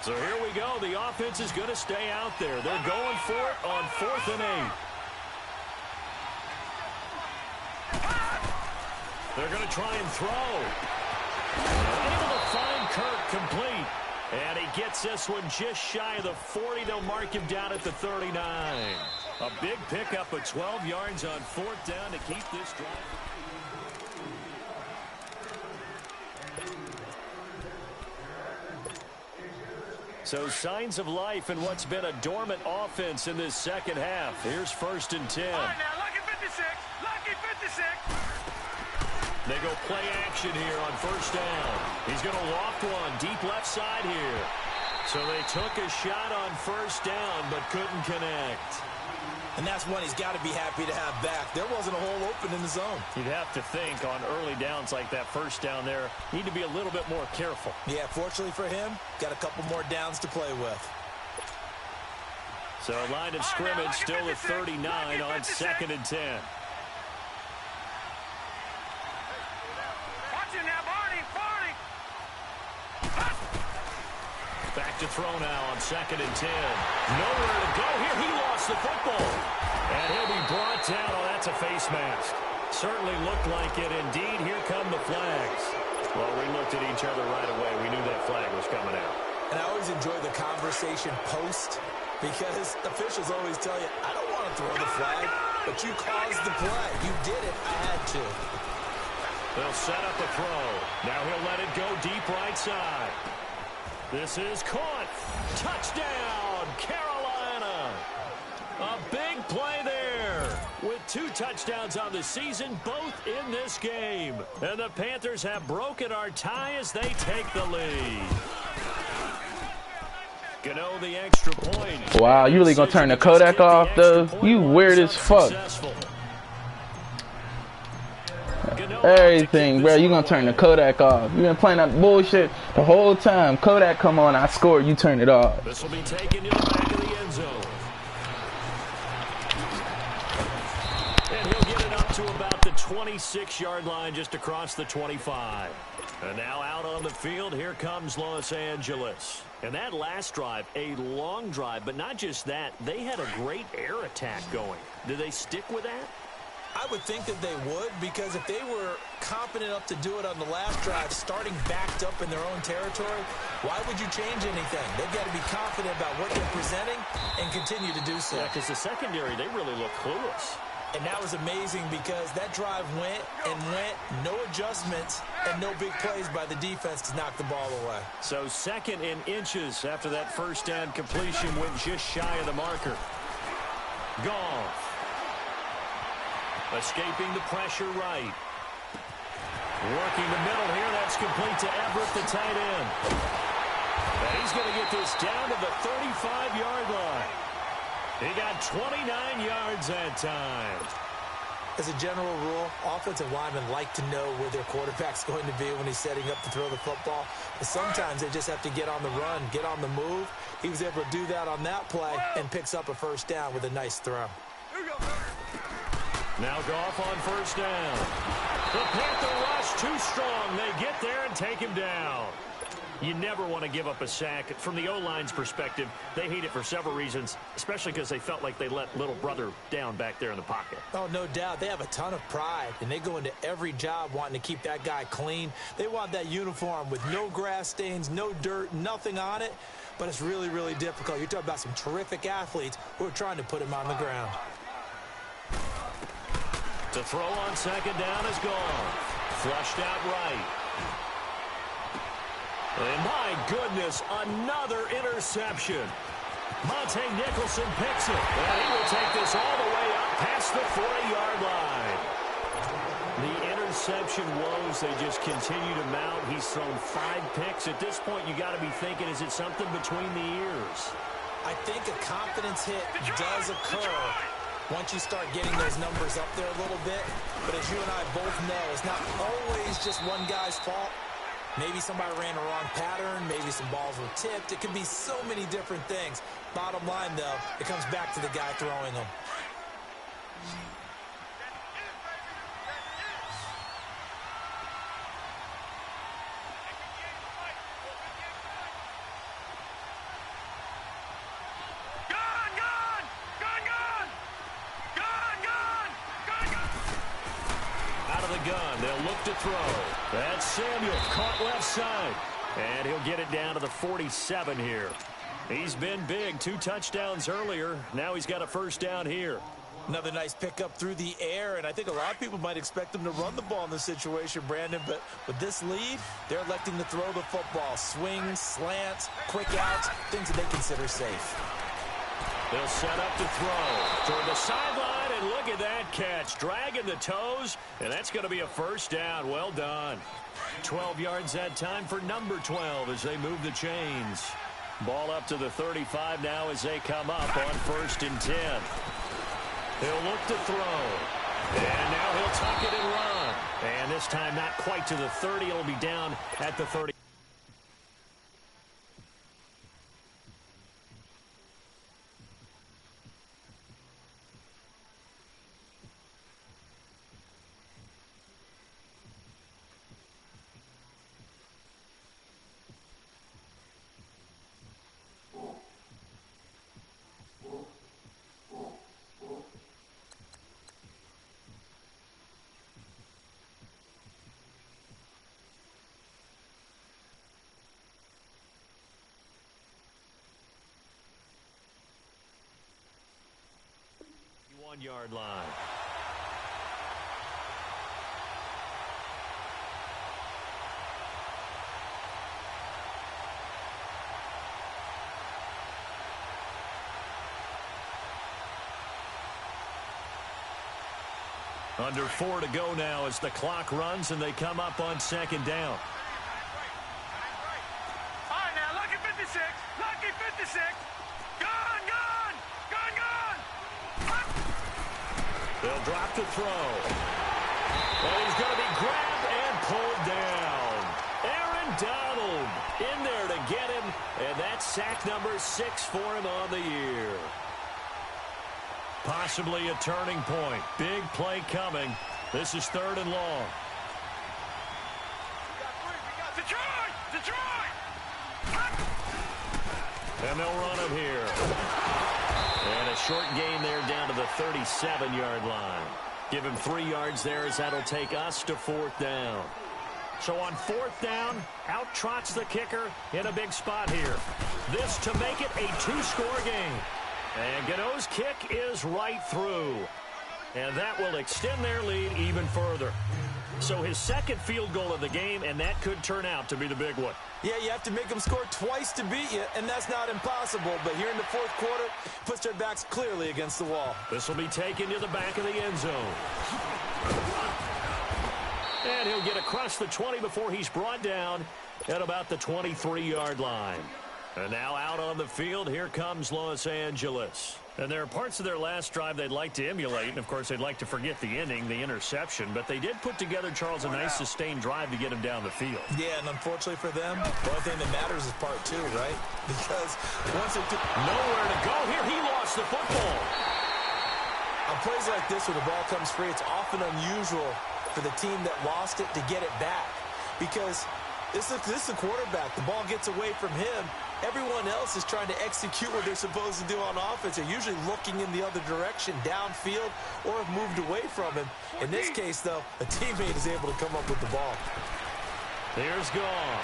So here we go. The offense is going to stay out there. They're going for it on 4th and 8. They're going to try and throw. Able to find Kirk complete. And he gets this one just shy of the 40. They'll mark him down at the 39. A big pickup of 12 yards on 4th down to keep this drive. So signs of life in what's been a dormant offense in this second half. Here's 1st and 10. All right, now, lucky 56. Lucky 56. They go play action here on 1st down. He's going to loft one deep left side here. So they took a shot on 1st down but couldn't connect. And that's one he's got to be happy to have back. There wasn't a hole open in the zone. You'd have to think on early downs like that 1st down there, need to be a little bit more careful. Yeah, fortunately for him, got a couple more downs to play with. So line of scrimmage still at 39 on 2nd and 10. Watch it now, Barney. Back to throw now on 2nd and 10. Nowhere to go here. He lost the football. And he'll be brought down. Oh, that's a face mask. Certainly looked like it. Indeed, here come the flags. Well, we looked at each other right away. We knew that flag was coming out. And I always enjoy the conversation post because officials always tell you, I don't want to throw the flag, but you caused the play. You did it. I had to. They'll set up a throw. Now he'll let it go deep right side. This is caught. Touchdown, Carolina. A big play there with 2 touchdowns on the season, both in this game. And the Panthers have broken our tie as they take the lead. Gano the extra point. Wow, you really gonna turn the Kodak off, though? You weird as fuck. Everything, bro. You gonna turn the Kodak off. You been playing that bullshit the whole time. Kodak come on, I scored, you turn it off. This will be taken to the back of the end zone. And he'll get it up to about the 26-yard line, just across the 25. And now out on the field, here comes Los Angeles. And that last drive, a long drive, but not just that. They had a great air attack going. Did they stick with that? I would think that they would, because if they were confident enough to do it on the last drive, starting backed up in their own territory, why would you change anything? They've got to be confident about what they're presenting and continue to do so. Yeah, because the secondary, they really look clueless. And that was amazing because that drive went and went, no adjustments, and no big plays by the defense to knock the ball away. So 2nd and inches after that 1st down completion went just shy of the marker. Goff. Escaping the pressure right. Working the middle here. That's complete to Everett, the tight end. And he's going to get this down to the 35-yard line. He got 29 yards that time. As a general rule, offensive linemen like to know where their quarterback's going to be when he's setting up to throw the football. But sometimes they just have to get on the run, get on the move. He was able to do that on that play and picks up a 1st down with a nice throw. Now Goff on 1st down. The Panther rush too strong. They get there and take him down. You never want to give up a sack. From the O-line's perspective, they hate it for several reasons, especially because they felt like they let little brother down back there in the pocket. Oh, no doubt. They have a ton of pride, and they go into every job wanting to keep that guy clean. They want that uniform with no grass stains, no dirt, nothing on it, but it's really, really difficult. You're talking about some terrific athletes who are trying to put him on the ground. To throw on 2nd down is gone. Flushed out right. And my goodness, another interception. Monte Nicholson picks it. And he will take this all the way up past the 40-yard line. The interception woes, they just continue to mount. He's thrown 5 picks. At this point, you got to be thinking, is it something between the ears? I think a confidence hit does occur once you start getting those numbers up there a little bit. But as you and I both know, it's not always just one guy's fault. Maybe somebody ran a wrong pattern. Maybe some balls were tipped. It could be so many different things. Bottom line, though, it comes back to the guy throwing them. Gun. They'll look to throw. That's Samuel caught left side. And he'll get it down to the 47 here. He's been big. 2 touchdowns earlier. Now he's got a first down here. Another nice pickup through the air, and I think a lot of people might expect him to run the ball in this situation, Brandon, but with this lead, they're electing to throw the football. Swings, slants, quick outs, things that they consider safe. They'll set up to throw toward the sideline, and look at that catch. Dragging the toes, and that's going to be a first down. Well done. 12 yards that time for number 12 as they move the chains. Ball up to the 35 now as they come up on 1st and 10. He'll look to throw. And now he'll tuck it and run. And this time not quite to the 30. It'll be down at the 30. Yard line. Under 4 to go now as the clock runs and they come up on 2nd down. All right, now, lucky 56. Lucky 56. They'll drop the throw. And he's going to be grabbed and pulled down. Aaron Donald in there to get him. And that's sack number 6 for him on the year. Possibly a turning point. Big play coming. This is 3rd and long. Detroit! And they'll run him here. And a short gain there down to the 37-yard line. Give him 3 yards there as that'll take us to 4th down. So on 4th down, out trots the kicker in a big spot here. This to make it a 2-score game. And Gano's kick is right through. And that will extend their lead even further. So his 2nd field goal of the game, and that could turn out to be the big one. Yeah, you have to make them score twice to beat you, and that's not impossible. But here in the 4th quarter, puts their backs clearly against the wall. This will be taken to the back of the end zone. And he'll get across the 20 before he's brought down at about the 23-yard line. And now out on the field, here comes Los Angeles. And there are parts of their last drive they'd like to emulate. And, of course, they'd like to forget the inning, the interception. But they did put together, Charles, a nice sustained drive to get him down the field. Yeah, and unfortunately for them, the only thing that matters is part 2, right? Because once it nowhere to go here, he lost the football. On plays like this where the ball comes free, it's often unusual for the team that lost it to get it back. Because this is the quarterback. The ball gets away from him. Everyone else is trying to execute what they're supposed to do on offense. They're usually looking in the other direction, downfield, or have moved away from him. In this case, though, a teammate is able to come up with the ball. Here's Goff.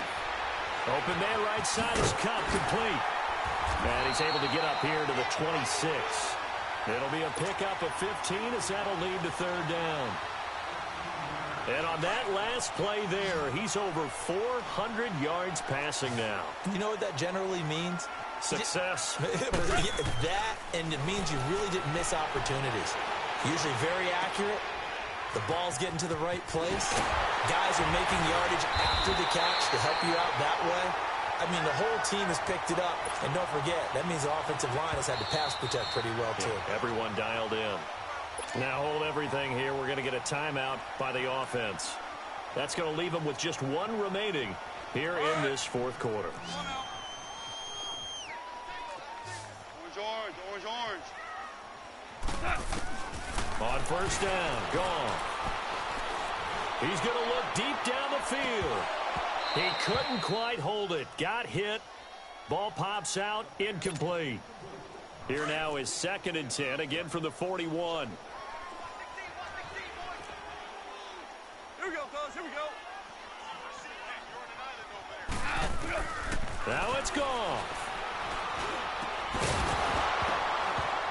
Open man right side is Cup complete. And he's able to get up here to the 26. It'll be a pickup of 15 as that'll lead to 3rd down. And on that last play there, he's over 400 yards passing now. You know what that generally means? Success. That, and it means you really didn't miss opportunities. Usually very accurate. The ball's getting to the right place. Guys are making yardage after the catch to help you out that way. I mean, the whole team has picked it up. And don't forget, that means the offensive line has had to pass protect pretty well, too. Yeah, everyone dialed in. Now hold everything here. We're going to get a timeout by the offense. That's going to leave them with just 1 remaining here in this fourth quarter. Orange. On first down, gone. He's going to look deep down the field. He couldn't quite hold it. Got hit. Ball pops out, incomplete. Here now is 2nd and 10, again from the 41. Here we go, fellas. Here we go. Now it's gone.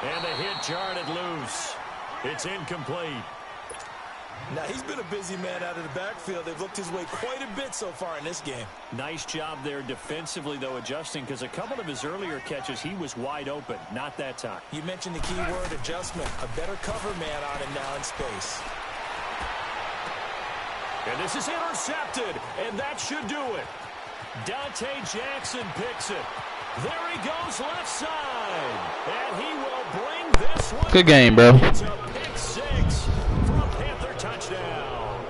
And the hit jarred it loose. It's incomplete. Now, he's been a busy man out of the backfield. They've looked his way quite a bit so far in this game. Nice job there defensively, though, adjusting, because a couple of his earlier catches, he was wide open. Not that time. You mentioned the key word, adjustment. A better cover man on him now in space. And this is intercepted, and that should do it. Dante Jackson picks it. There he goes left side. And he will bring this one. Good game, bro. It's a pick six for a Panther touchdown.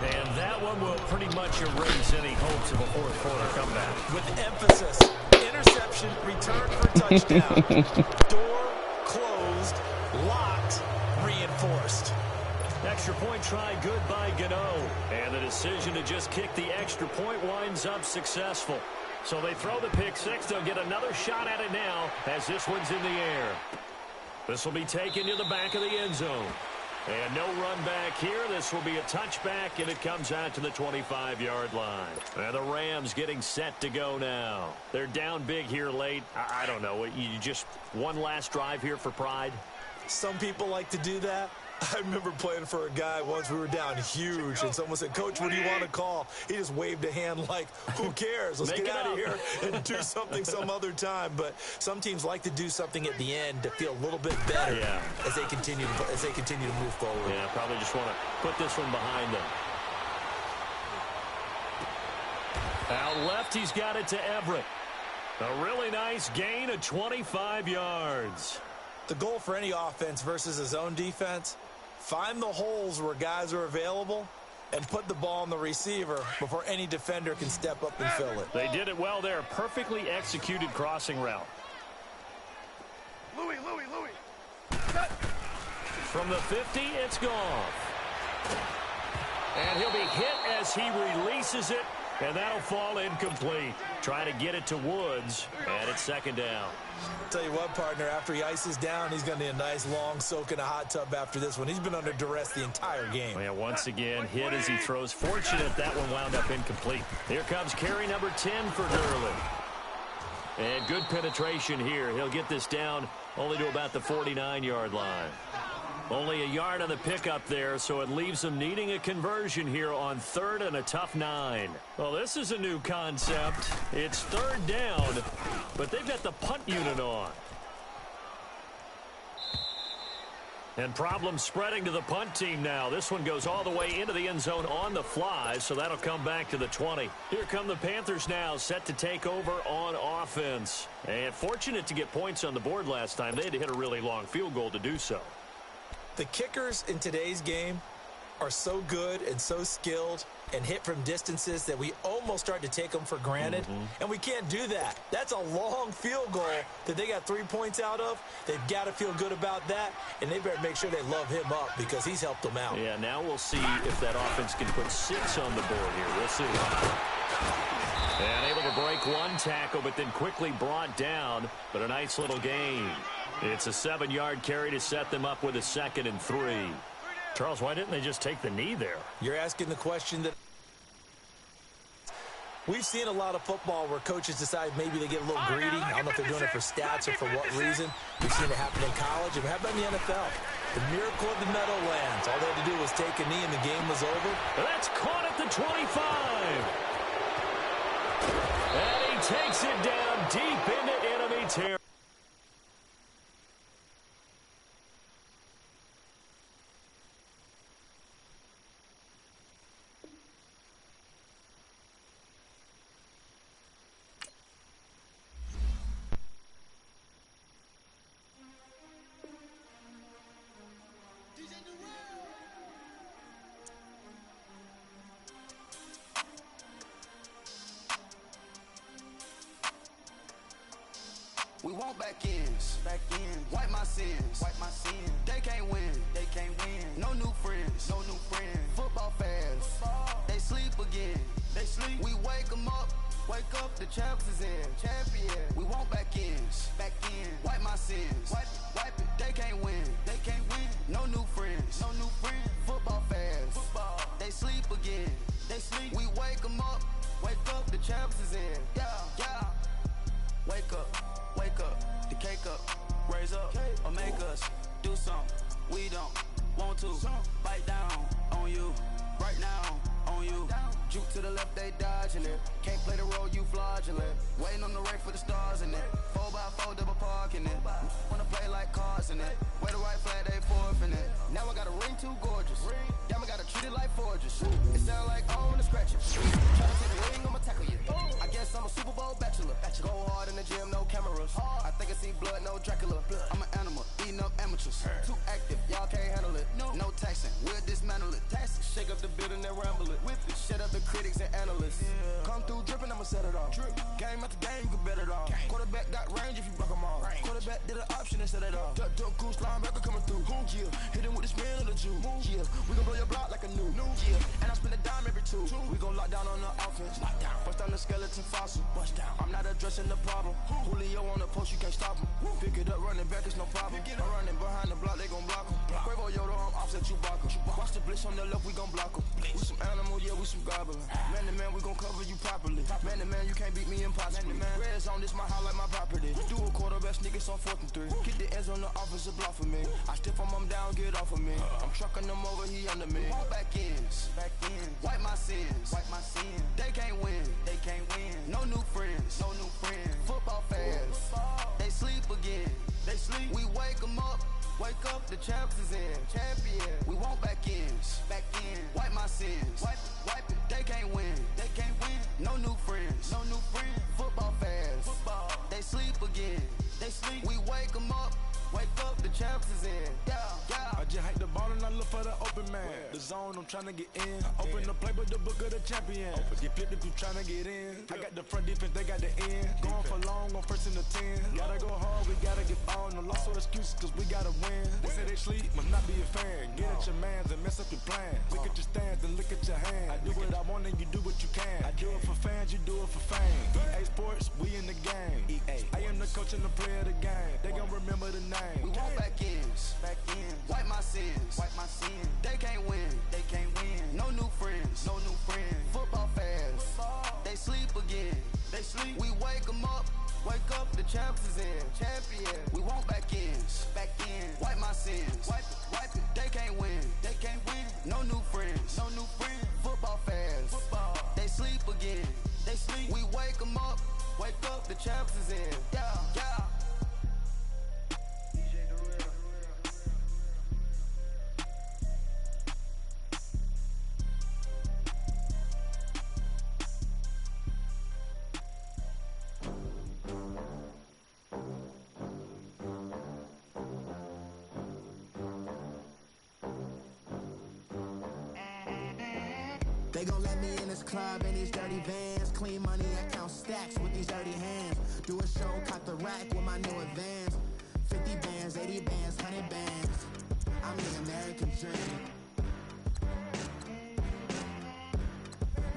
And that one will pretty much erase any hopes of a fourth quarter comeback. With emphasis, interception, return for touchdown. Door closed, locked, reinforced. Extra point try good by Gano. And the decision to just kick the extra point winds up successful. So they throw the pick six. They'll get another shot at it now as this one's in the air. This will be taken to the back of the end zone. And no run back here. This will be a touchback, and it comes out to the 25-yard line. And the Rams getting set to go now. They're down big here late. I don't know. You just one last drive here for pride? Some people like to do that. I remember playing for a guy once. We were down huge, and someone said, "Coach, what do you want to call?" He just waved a hand like, who cares? Let's get out of here and do something some other time. But some teams like to do something at the end to feel a little bit better as they continue to move forward. Yeah, probably just want to put this one behind them. Out left, he's got it to Everett. A really nice gain of 25 yards. The goal for any offense versus his own defense, find the holes where guys are available and put the ball on the receiver before any defender can step up and fill it. They did it well there. Perfectly executed crossing route. Louis. From the 50, it's gone. And he'll be hit as he releases it, and that'll fall incomplete. Trying to get it to Woods, and it's 2nd down. Tell you what, partner, after he ices down, he's going to need a nice long soak in a hot tub after this one. He's been under duress the entire game. Yeah, once again, hit as he throws. Fortunate that one wound up incomplete. Here comes carry number 10 for Gurley. And good penetration here. He'll get this down only to about the 49-yard line. Only a yard on the pickup there, so it leaves them needing a conversion here on 3rd and a tough 9. Well, this is a new concept. It's 3rd down, but they've got the punt unit on. And problems spreading to the punt team now. This one goes all the way into the end zone on the fly, so that'll come back to the 20. Here come the Panthers now, set to take over on offense. And fortunate to get points on the board last time. They had to hit a really long field goal to do so. The kickers in today's game are so good and so skilled and hit from distances that we almost start to take them for granted. And we can't do that. That's a long field goal that they got 3 points out of. They've got to feel good about that, and they better make sure they love him up because he's helped them out. Yeah, now we'll see if that offense can put 6 on the board here. We'll see. And able to break one tackle, but then quickly brought down. But a nice little gain. It's a 7-yard carry to set them up with a 2nd and 3. Charles, why didn't they just take the knee there? You're asking the question that we've seen a lot of football where coaches decide maybe they get a little greedy. I don't know if they're doing it for stats or for what reason. We've seen it happen in college, and how about in the NFL? The miracle of the Meadowlands. All they had to do was take a knee, and the game was over. That's caught at the 25. And he takes it down deep into enemy territory. want back ends. Wipe my sins. They can't win. No new friends. Football fans. They sleep again. We wake them up. Wake up, the champs is in. Champion. We want back ends. Wipe my sins. Wipe it. They can't win. No new friends. Football fans. They sleep again. We wake them up. Wake up, the champs is in. Yeah. Wake up, the cake up, raise up, or make us do something we don't want to. Bite down on you, right now on you. Juke to the left, they dodging it. Can't play the role, you fraudulent. Waiting on the race for the stars in it. 4x4 double parking it. Wanna play like cars in it. Wear the white flag, they forfeiting it. Now I got a ring too gorgeous. Damn, I gotta treat it like forges. It sound like I wanna scratch it. Try to take the ring, I'ma tackle you. I guess I'm a Super Bowl bachelor. Go hard in the gym, no cameras. I think I see blood, no Dracula. I'm an animal, eating up amateurs. Too active, y'all can't handle it. No taxing, we'll dismantle it. Shake up the building and ramble it. Whip it, shut up the critics and analysts. Come through dripping, I'ma set it off. Game after game, you can bet it off. Quarterback got range if you block them all. Quarterback did an option and set it off. Duck, goose, linebacker coming through. Yeah, hit him with the spin of the Jew. Yeah, we gon' blow your block like a new. Yeah, and I spend a dime every two. We gon' lock down on the offense. Bust down the skeleton fossil. I'm not addressing the problem. Julio on the post, you can't stop him. Pick it up, running back, it's no problem. I'm running behind the block, they gon' block him. Quavo Yoda, I'm offset Chewbacca. Watch the blitz on the left, we gon' block him. We some animal, yeah, we some goblin. Man to man, we gon' cover you properly. Man to man, you can't beat me impossibly. Red zone, this my house like my property. Do a quarterback niggas on 4th and 3. Get the ends on the offensive block for me. I stiff him down, get off of me. I'm trucking them over, he under me. Want back ends. Wipe my sins. They can't win. No new friends. Football fans. They sleep again. We wake them up. Wake up, the champs is in. Champion. We want back ends. Wipe my sins. Wipe it. They can't win. No new friends. Football fans. They sleep again. We wake them up. Wake up, the champs is in. Yeah. I just hike the ball and I look for the open man. The zone, I'm trying to get in. Open the playbook, the book of the champion. Get flipped if you trying to get in. I got the front defense, they got the end. Going for long, on 1st and 10. Gotta go hard, we gotta get on. No loss or excuses, cause we gotta win. They say they sleep, must not be a fan. Get at your mans and mess up your plans. Look at your stands and look at your hands. I do what I want and you do what you can. I do it for fans, you do it for fame. EA Sports, we in the game. I am the coach and the player of the game. They gon' remember the name. We want back ends. Wipe my sins. They can't win. No new friends. Football fans. They sleep again. We wake them up. Wake up, the champs is in. Champion. We want back ends. Wipe my sins. Wipe it. They can't win. No new friends. Football fans. They sleep again. We wake them up. Wake up, the champs is in. Yeah. They gon' let me in this club in these dirty vans. Clean money, I count stacks with these dirty hands. Do a show, cut the rack with my new advance. 50 bands, 80 bands, 100 bands. I'm the American dream.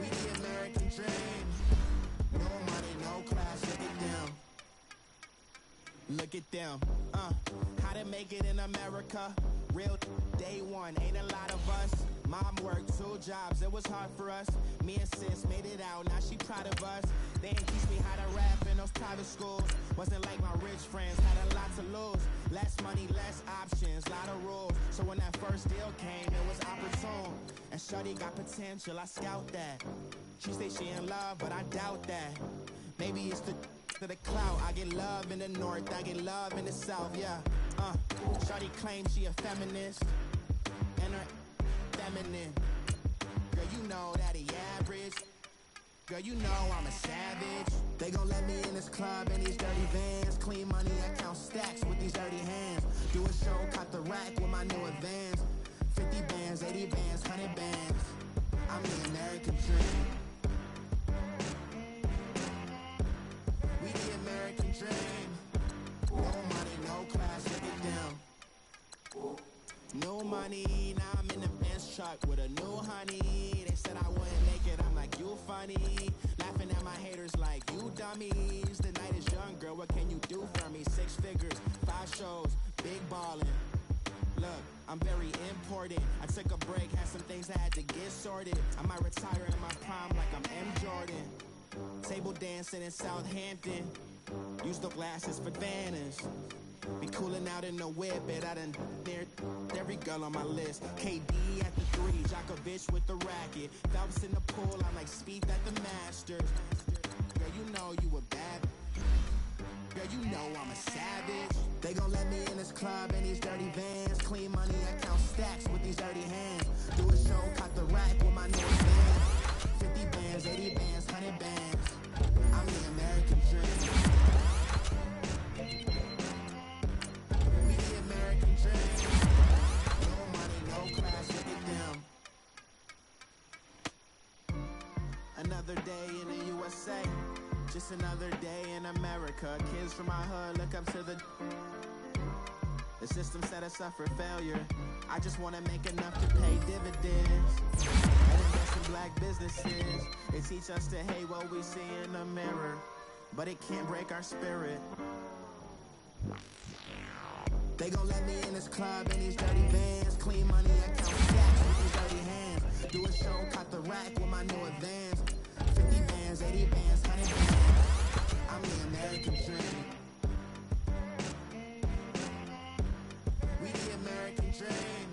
We the American dream. No money, no class, look at them. Look at them, how to make it in America. Real day one, ain't a lot of us. Mom worked 2 jobs, it was hard for us. Me and sis made it out, now she proud of us. They ain't teach me how to rap in those private schools. Wasn't like my rich friends, had a lot to lose. Less money, less options, lot of rules. So when that first deal came, it was opportune. And shorty got potential, I scout that. She say she in love, but I doubt that. Maybe it's the clout. I get love in the north, I get love in the south, yeah. Shorty claims she a feminist, and her feminine. Girl, you know that he average. Girl, you know I'm a savage. They gon' let me in this club in these dirty vans. Clean money, I count stacks with these dirty hands. Do a show, cut the rack with my new advance. 50 bands, 80 bands, 100 bands. I'm the American dream. We the American dream. no class, look at them. No money, now I'm in the Benz truck with a new honey. They said I wouldn't make it, I'm like, you funny. Laughing at my haters like, you dummies. The night is young, girl, what can you do for me? 6 figures, 5 shows, big ballin'. Look, I'm very important. I took a break, had some things I had to get sorted. I might retire in my prime like I'm M. Jordan. Table dancing in Southampton. Use the glasses for Vannas. Be cooling out in the whip, but I done dared every girl on my list. KD at the 3, Djokovic with the racket. Phelps in the pool, I'm like Speed at the Masters. Girl, you know you a bad. Girl, you know I'm a savage. They gon' let me in this club in these dirty vans. Clean money, I count stacks with these dirty hands. Do a show, cut the rack with my new band. 50 bands, 80 bands, 100 bands. I'm the American dream. We the American dream. No money, no class, look at them. Another day in the USA. Just another day in America. Kids from my hood look up to the system set us up for failure. I just want to make enough to pay dividends and invest in black businesses. They teach us to hate what we see in the mirror, but it can't break our spirit. They gon' let me in this club in these dirty vans. Clean money, I count stacks with these dirty hands. Do a show, cut the rack with my new advance. 50 bands, 80 bands, 100 bands. I'm the American dream. We the American dream.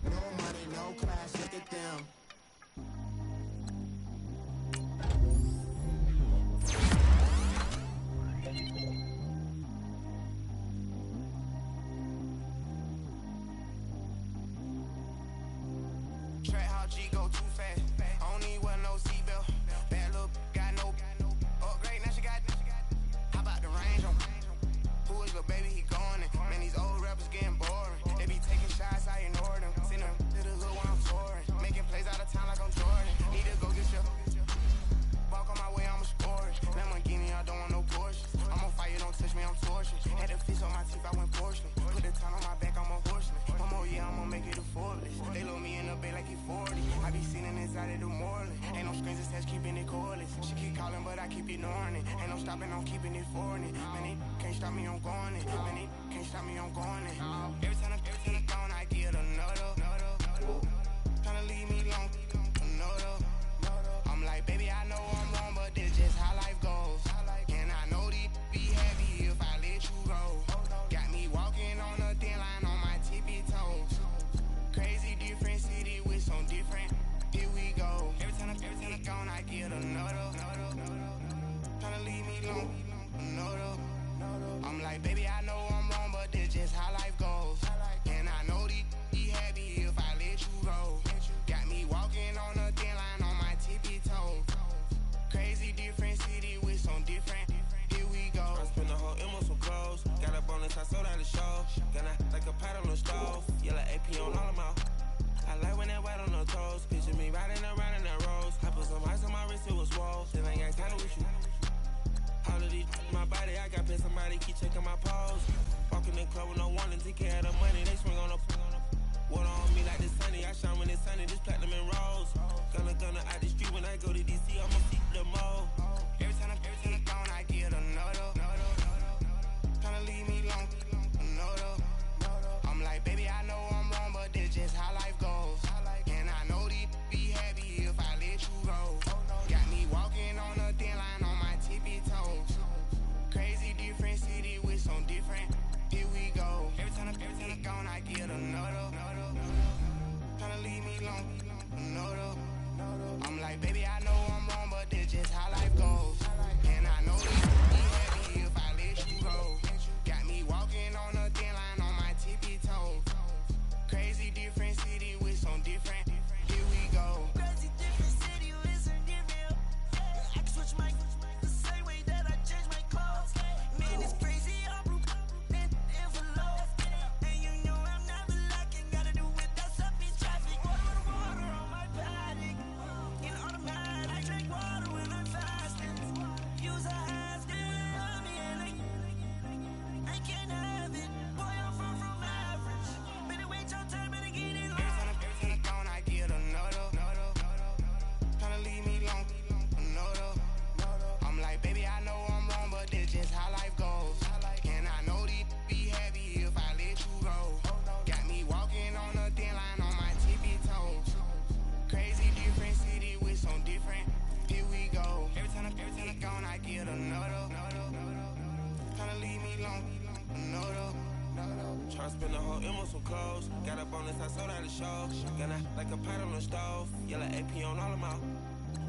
No money, no class, look at them. Track how G go too fast. I don't need wear no seatbelt. Bad look, got no upgrade. Now she got. How about the range on? Who is the baby? He going in. Man, these old rappers getting boring. They be taking shots, I ignore them. Seen them to the hood while I'm touring. Making plays out of town like I'm Jordan. Need to go get your. Walk on my way, I'ma score it. Lamborghini, I don't want no Porsche. I'm on fire, don't touch me, I'm torching. Had the fish on my teeth, I went porcelain. Put the town on my back, I'm a horseman. One more year, I'ma make it a Forbes. They load me in the bay like he 40. I be sitting inside of the Moreland. Ain't no screens attached, keeping it cordless. She keep calling, but I keep ignoring it. Ain't no stopping, I'm keeping it for it. Man, they can't stop me, I'm going it. Man, they can't stop me, I'm going it. Every time I gone, I get another. Tryna leave me long, another. I'm like, baby, I know I'm wrong, but this just how life goes. And I know these be happy if I let you go. Got me walking on a thin line on my tippy toes. Crazy different city with some different. Here we go. Every time I gone, I get another. Tryna leave me long, another. I'm like, baby, I know I'm wrong, but this just how life goes. And I know these be happy if I let you go. Got me walking on a thin line on my tippy toes. Crazy different city with some different. Here we go. I spent the whole M on some clothes. Got a bonus, I sold out the show. Gonna like a pot on the stove. Yellow AP on all of my. I like when that white on the toes. Picture me riding around in that rose. I put some ice on my wrist, it was swole. Then I got kinda with you. All of these my body, I got pissed. Somebody keep checking my pose. Walking in the club with no warning, take care of the money. They swing on the. Water on me like the sunny. I shine when it's sunny. This platinum and rose. Gonna out the street when I go to DC. I'ma see the mall. Every time I gone, I get another. Tryna leave me long, another. I'm like, baby, I know I'm wrong, but this just how life goes. And I know these be happy if I let you go. Got me walking on a thin line on my tippy toes. Crazy different city with some different. Here we go. Every time I gone, I get another. Tryna leave me long, another. I'm like, baby, I know I'm wrong, but this just how life goes. And I know these be happy if I let you go. Got me walking on a thin line on my tippy toes. Crazy different city with some different. Here we go. Crazy different city with some different. I can switch my the same way that I change my clothes. Man, it's crazy. I'm broken envelope. And you know I'm never lacking. Gotta do it. That's up in traffic. Water, I spent the whole M on some clothes. Got up on this, I sold out the show. Gonna like a pot on the stove. Yellow AP on all of my.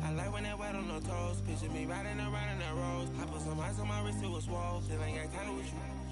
I like when that wet on the toes. Picture me riding around in that rose. I put some ice on my wrist, it was swole. Still ain't got time with you.